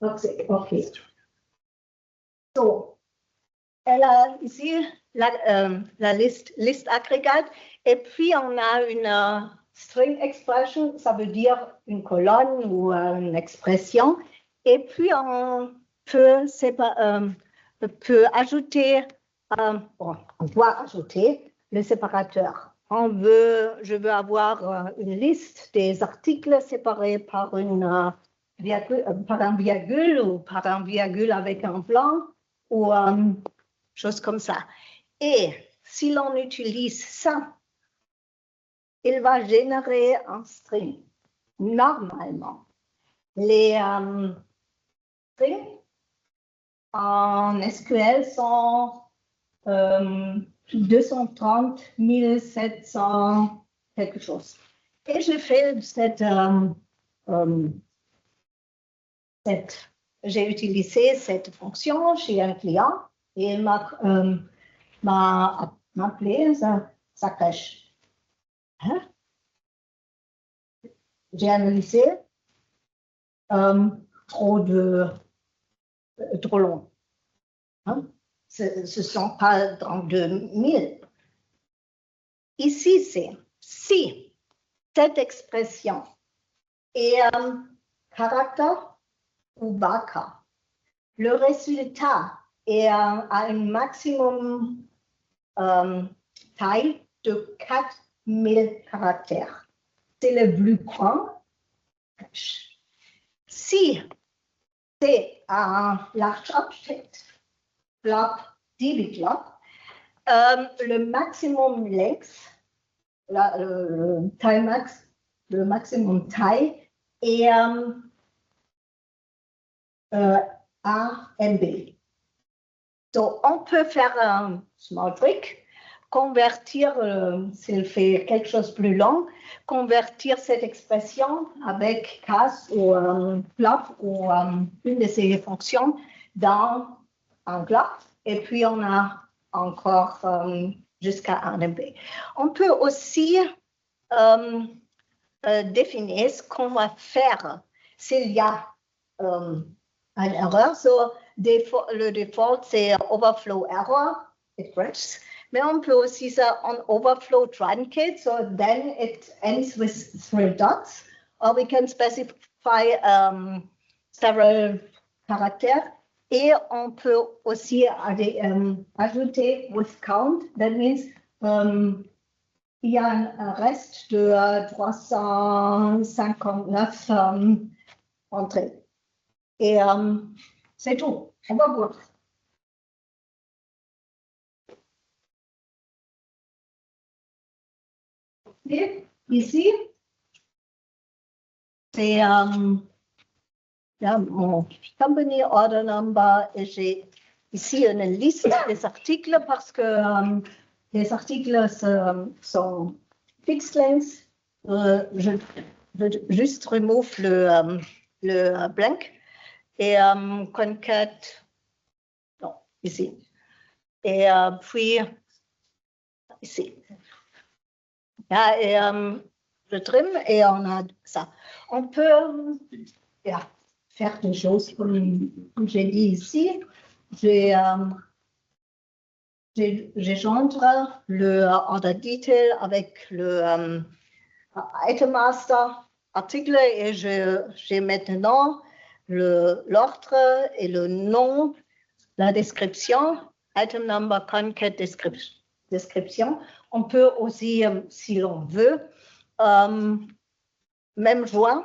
OK. So, elle a ici la liste agrégate et puis on a une string expression, ça veut dire une colonne ou une expression. Et puis on peut ajouter, on doit ajouter le séparateur. Je veux avoir une liste des articles séparés par un virgule ou par un virgule avec un blanc ou chose comme ça. Et si l'on utilise ça, il va générer un string. Normalement, les strings en SQL sont 230 700 quelque chose. Et j'ai fait j'ai utilisé cette fonction chez un client et il m'a appelé sa crèche. Hein? J'ai analysé trop long. Hein? Ce ne sont pas dans 2000. Ici, c'est si cette expression est caractère ou baka, le résultat est à un maximum taille de 4000 caractères. C'est le plus grand. Si c'est un large object, block, DB block, le maximum length, le taille max, le maximum taille est A MB. Donc, on peut faire un small trick, convertir, s'il fait quelque chose de plus long, convertir cette expression avec cas ou flop ou une de ces fonctions dans un bloc, et puis on a encore jusqu'à 1 MB. On peut aussi définir ce qu'on va faire s'il y a une erreur. So, le default, c'est overflow error, it breaks. Mais on peut aussi ça on overflow truncate, so then it ends with 3 dots. Or we can specify several caractères. Et on peut aussi ajouter with count. That means il y a un reste de 359 entrées. Et c'est tout. On va voir. Et ici, c'est mon company order number et j'ai ici une liste des articles parce que les articles sont fixed length. Je juste remove le blank et concat, non, ici. Et puis ici. Ja, et, je trim et on a ça. On peut faire des choses comme j'ai dit ici. J'engendre le order detail avec le item master article et j'ai maintenant l'ordre et le nom, la description, item number, concat, description. On peut aussi, si l'on veut, même joint.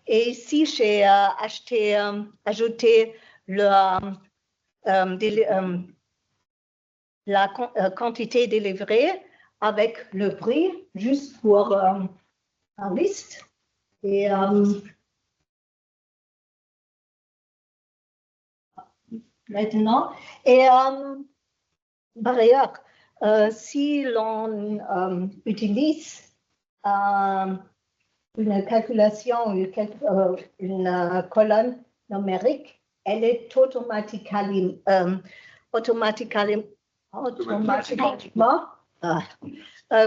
Et ici, j'ai ajouté la quantité délivrée avec le prix, juste pour un liste. Et maintenant, et par ailleurs, si l'on utilise une calculation, une colonne numérique, elle est automatiquement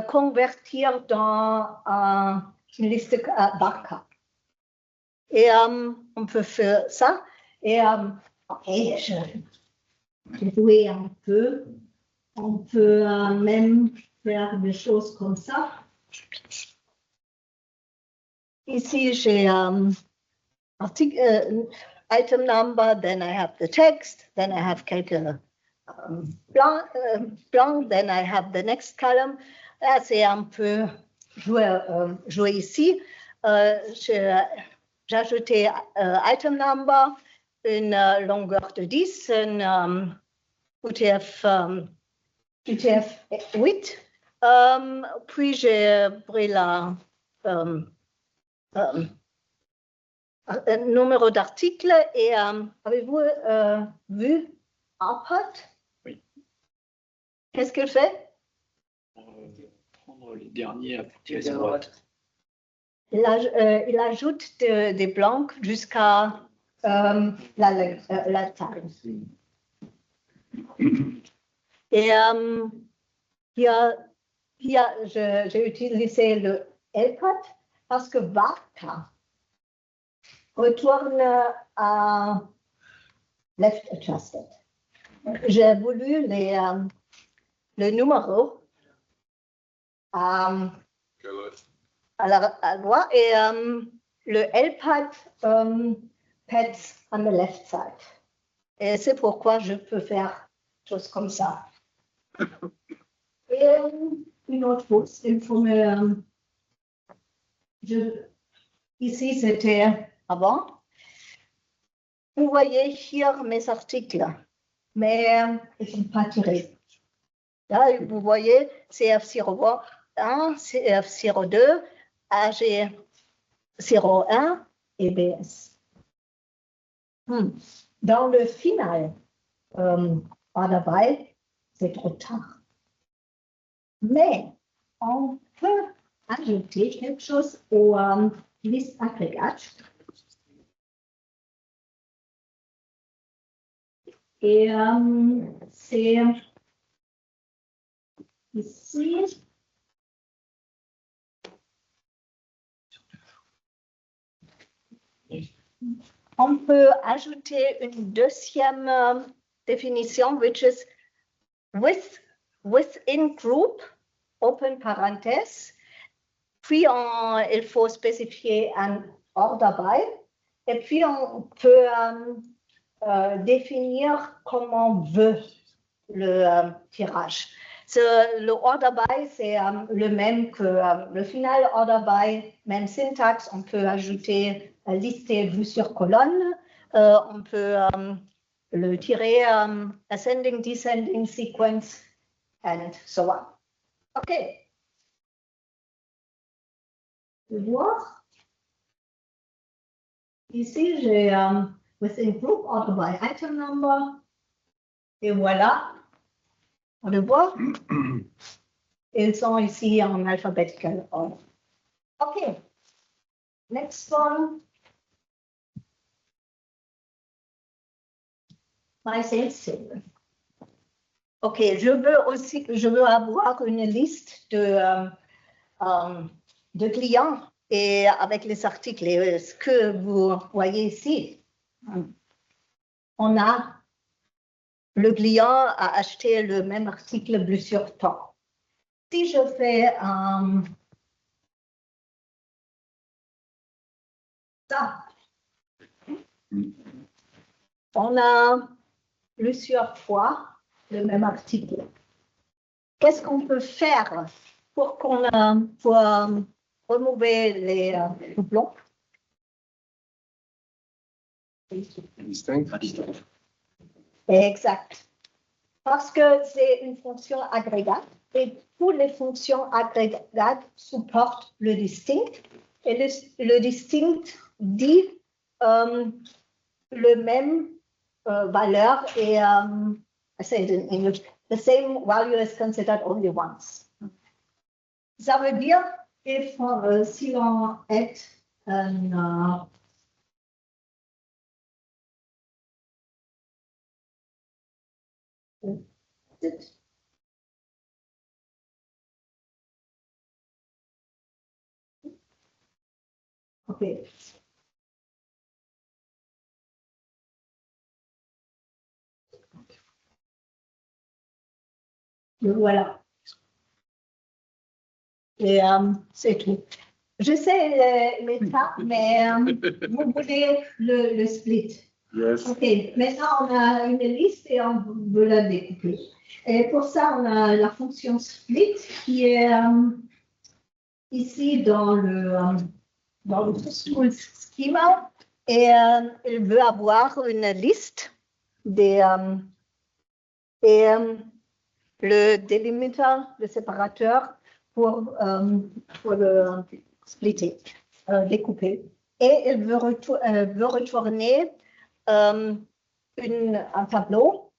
convertir dans une liste Barca. Et on peut faire ça. Et je vais jouer un peu. On peut même faire des choses comme ça. Ici, j'ai item number, then I have the text, then I have quelques blancs, then I have the next column. Là, c'est un peu jouer ici. J'ai ajouté item number, une longueur de 10, un UTF 8. Puis j'ai pris un numéro d'article et avez-vous vu Arpad? Oui. Qu'est-ce qu'elle fait? Prendre les derniers à tirer à droite. Il ajoute des blancs jusqu'à la taille. Et j'ai utilisé le LPAT parce que Barca retourne à left adjusted. J'ai voulu le numéro à la droite et le LPAD pads on the left side. Et c'est pourquoi je peux faire choses comme ça. Et une autre chose, il faut me... ici, c'était avant. Vous voyez ici mes articles, mais ils ne sont pas tirés. Là, vous voyez CF01, CF02, AG01 et BS. Dans le final, dabei, c'est trop tard. Mais on peut ajouter quelque chose au liste agrégate. Et c'est ici. On peut ajouter une deuxième définition, which is within group, open parenthèse, puis il faut spécifier un ordre by, et puis on peut définir comment on veut le tirage. Le order by, c'est le même que le final order by, même syntaxe. On peut ajouter lister vue sur colonne. On peut le tirer ascending, descending sequence, and so on. OK. Vous voyez? Ici, j'ai within group order by item number. Et voilà. On le voit. Ils sont ici en alphabetical order. OK. Next one. My sales table. OK. Je veux avoir une liste de clients et avec les articles. Et ce que vous voyez ici, on a le client a acheté le même article plusieurs temps. Si je fais ça, on a plusieurs fois le même article. Qu'est-ce qu'on peut faire pour remover les doublons? Exact. Parce que c'est une fonction agrégate et toutes les fonctions agrégates supportent le distinct. Et le distinct dit le même valeur et I say it in English, the same value is considered only once. Ça veut dire que si l'on est un OK. Voilà. Et c'est tout. Je sais l'état, mais vous voulez le split. Yes. OK. Maintenant, on a une liste et on veut la découper. Et pour ça, on a la fonction split qui est ici dans le full schema. Et il veut avoir une liste des et le délimiter, le séparateur pour le splitter, découper. Et il veut retourner un tableau,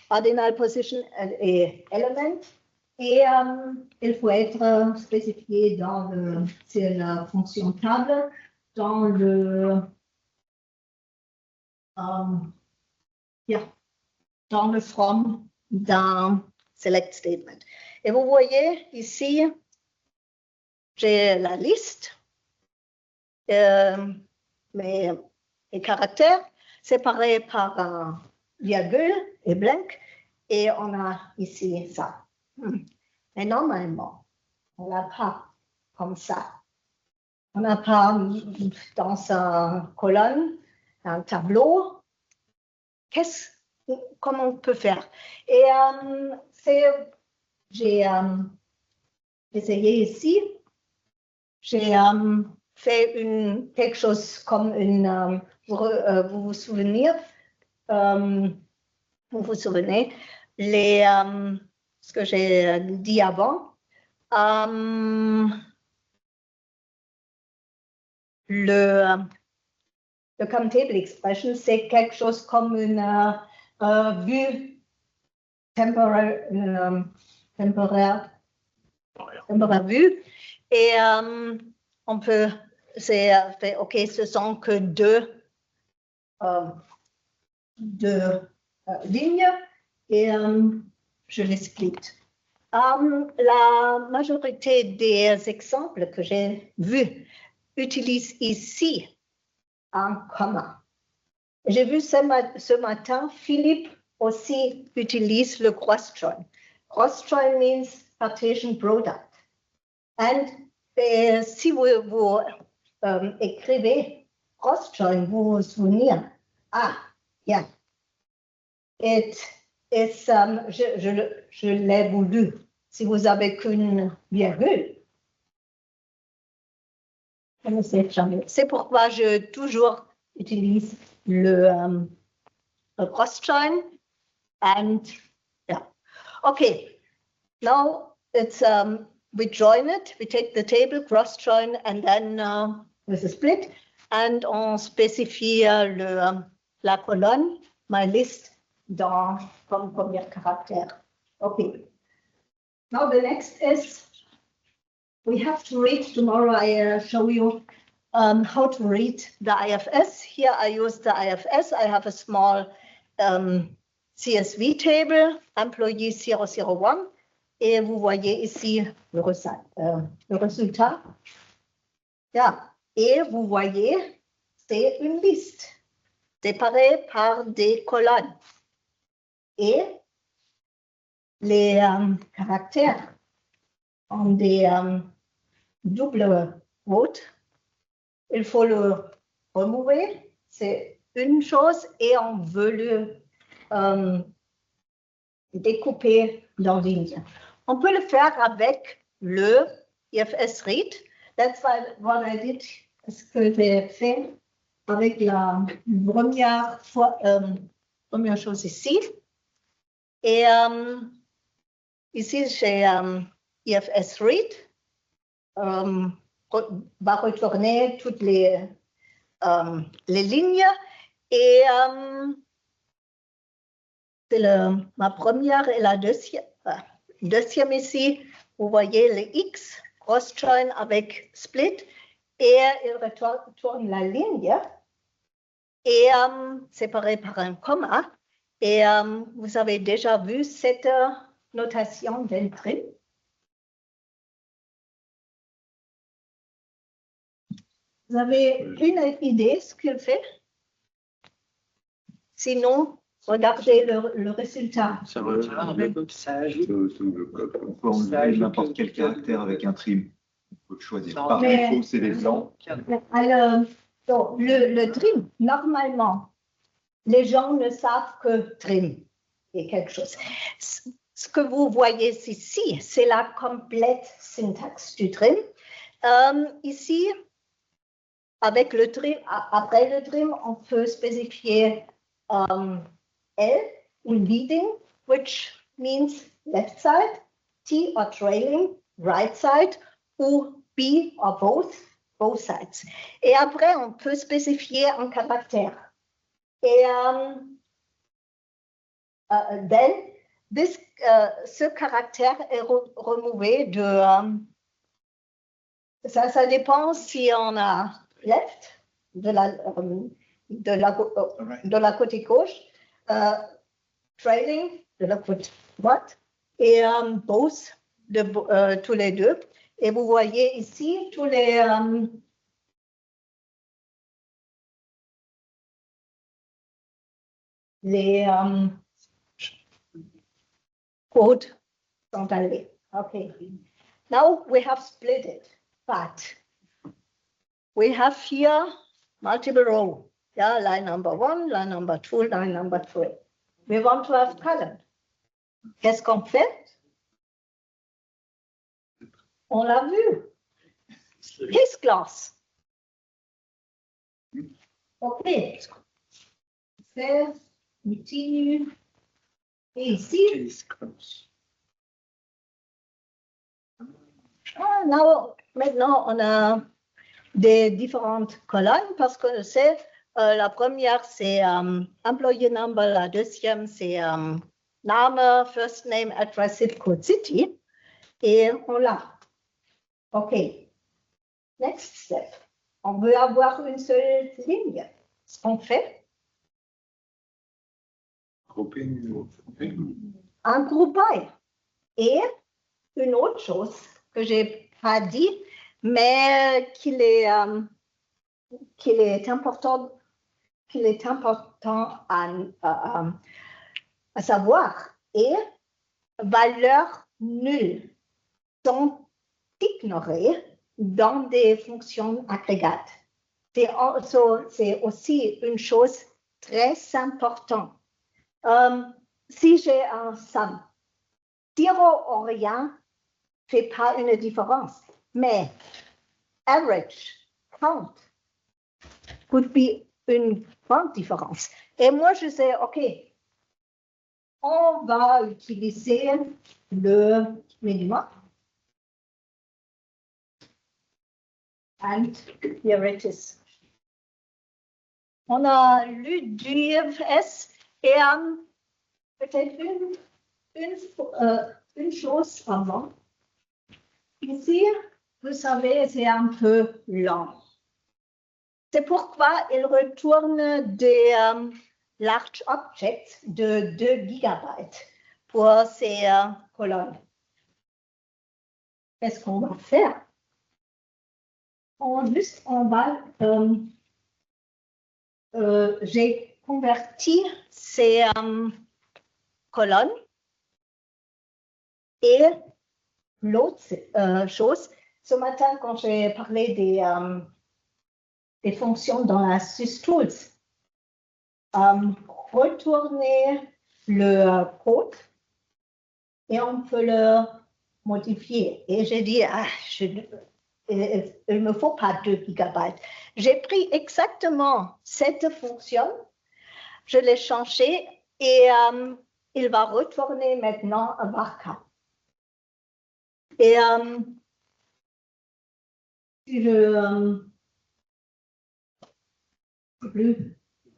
ordinal position et element. Et il faut être spécifié dans c'est la fonction table, dans le dans le from d'un select statement. Et vous voyez ici, j'ai la liste, mes caractères séparés par virgule et blank. Et on a ici ça. Mais normalement, on n'a pas comme ça. On n'a pas dans une colonne, un tableau. Comment on peut faire? Et j'ai essayé ici. J'ai fait quelque chose comme une. Vous vous souvenez, ce que j'ai dit avant. Le countable expression, c'est quelque chose comme une vue temporaire vue. Et on peut, OK, ce sont que deux lignes et je les split. La majorité des exemples que j'ai vus utilisent ici un comma. J'ai vu ce matin, Philippe aussi utilise le cross-join. Cross-join means partition product. Et si vous écrivez cross-join, vous vous souvenez, yeah, je l'ai voulu. Si vous avez qu'une virgule, je ne sais jamais. C'est pourquoi je toujours utilise le cross-join. And yeah, okay. Now it's we join it. We take the table, cross-join, and then with a split. And on spécifie la colonne, my list, comme premier caractère. Okay. Now the next is, we have to read, tomorrow I show you how to read the IFS. Here I use the IFS. I have a small CSV table, employee 001, et vous voyez ici le résultat. Yeah. Et vous voyez, c'est une liste séparée par des colonnes. Et les caractères ont des doubles quotes. Il faut le remover, c'est une chose, et on veut le découper dans ligne. On peut le faire avec le IFS Read. That's what I did, ce que j'ai fait avec la première chose ici. Et ici, j'ai IFS Read. Va retourner toutes les lignes. Et c'est ma première et la deuxième ici. Vous voyez les X, cross-join avec split. Et il retourne la ligne. Et séparé par un comma. Et vous avez déjà vu cette notation d'un trim. Vous avez une idée ce qu'il fait? Sinon, regardez le résultat. Ça ajoute. On peut enlever n'importe quel caractère avec un trim. On peut le choisir. Par défaut, c'est les blancs. Alors, donc, le trim, normalement, les gens ne savent que trim est quelque chose. Ce que vous voyez ici, c'est la complète syntaxe du trim. Ici, avec le trim, après le trim, on peut spécifier L ou leading, which means left side, T or trailing, right side, ou B or both sides. Et après, on peut spécifier un caractère. Et then, ce caractère est remové de... ça dépend si on a left de la côté gauche, trailing de la côté droite, et both tous les deux. Et vous voyez ici tous les les codes sont allés. Okay. Now we have split it, but we have here multiple rows. Yeah, line number 1, line number 2, line number 3. We want to have column. Qu'est-ce qu'on fait? On l'a vu. His class. OK. C'est continue. Et ici. Maintenant, on a des différentes colonnes parce que c'est la première, c'est employee number, la deuxième, c'est Name, first name, address, zip code, city. Et on l'a. OK. Next step. On veut avoir une seule ligne. Ce qu'on fait. Un groupe by. Et une autre chose que je n'ai pas dit, mais qu'il est important à savoir, et valeurs nulles sont ignorées dans des fonctions agrégates. C'est aussi une chose très importante. Si j'ai un somme, 0 ou rien ne fait pas une différence, mais average, count, could be une grande différence. Et moi, je sais, OK, on va utiliser le minimum. And here it is. On a lu du IFS et peut-être une chose avant. Ici, vous savez, c'est un peu lent. C'est pourquoi il retourne des large objects de 2 gigabytes pour ces colonnes. Qu'est-ce qu'on va faire? On va j'ai converti ces colonnes et l'autre chose, ce matin quand j'ai parlé des fonctions dans la SysTools, retourner le code et on peut le modifier. Et j'ai dit, il ne me faut pas 2 gigabytes. J'ai pris exactement cette fonction, je l'ai changée et il va retourner maintenant à Varka. Et si je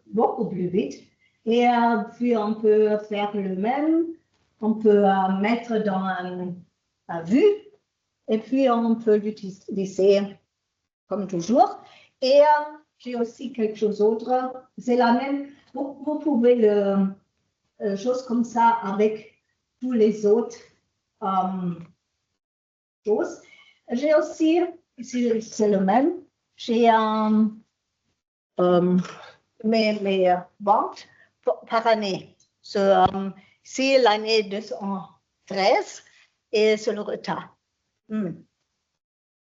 beaucoup plus vite, et puis on peut faire le même, on peut mettre dans un vue, et puis on peut l'utiliser comme toujours. Et j'ai aussi quelque chose d'autre, c'est la même, vous pouvez le chose comme ça avec tous les autres choses. J'ai aussi, ici c'est le même, j'ai mes ventes par année. C'est l'année 2013 et c'est le retard.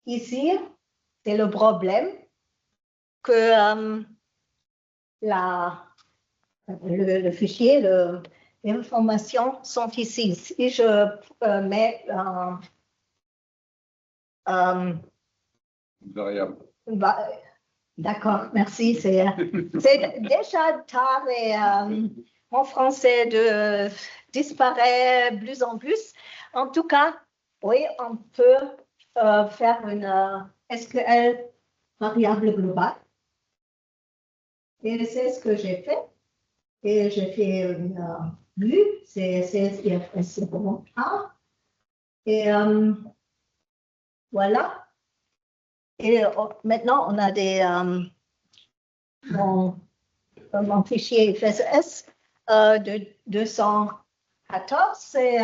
Ici, c'est le problème que le fichier, les informations sont ici. Si je mets variable. D'accord, merci. C'est déjà tard et mon français disparaît plus en plus. En tout cas, oui, on peut faire une SQL variable globale. Et c'est ce que j'ai fait. Et j'ai fait une vue, c'est CSIFS pour A. Et voilà. Et maintenant, on a mon fichier FSS de 214. Et,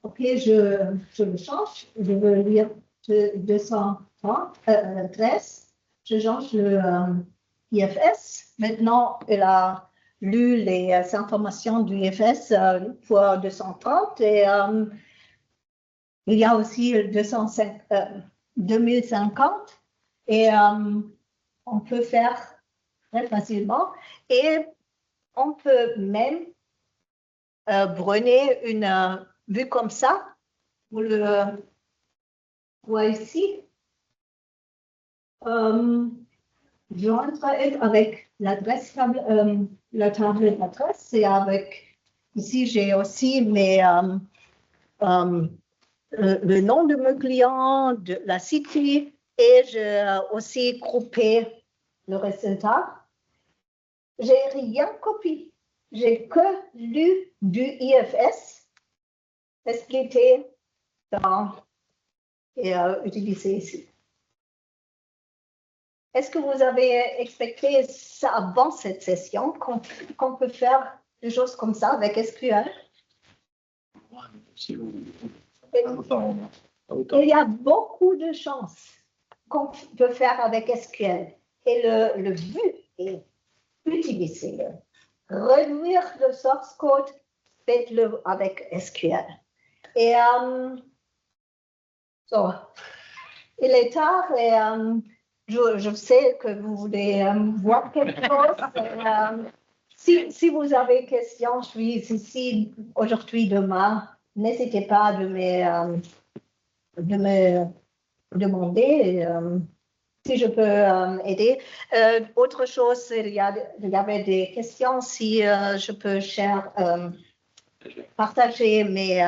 OK, je le change. Je veux lire 213. Je change le IFS. Maintenant, il a lu les informations du IFS pour 230 et il y a aussi 2050 et on peut faire très facilement et on peut même prenez une vue comme ça, vous le voyez ici. Joindre avec l'adresse, la table d'adresse et avec, ici j'ai aussi le nom de mon client, de la cité et j'ai aussi groupé le résultat. J'ai rien copié. J'ai que lu du IFS, expliqué dans et utilisé ici. Est-ce que vous avez expliqué ça avant cette session, qu'on peut faire des choses comme ça avec SQL? Il y a beaucoup de chances qu'on peut faire avec SQL. Et le but est d'utiliser, réduire le source code, faites-le avec SQL. Et il est tard et je sais que vous voulez voir quelque chose. Si vous avez des questions, je suis ici aujourd'hui, demain. N'hésitez pas de me demander si je peux aider. Autre chose, il y avait des questions si je peux partager mes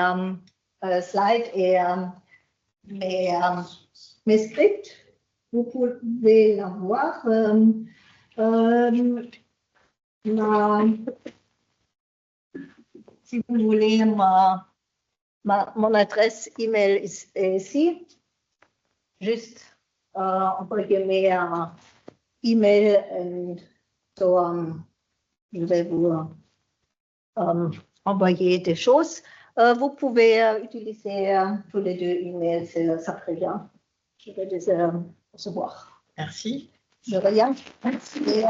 slides et mes scripts. Vous pouvez la voir. Si vous voulez, mon adresse email est ici. Juste envoyez-moi un email et je vais vous envoyer des choses. Vous pouvez utiliser tous les deux emails, ça très bien. Je vais les recevoir. Merci. De rien. Et,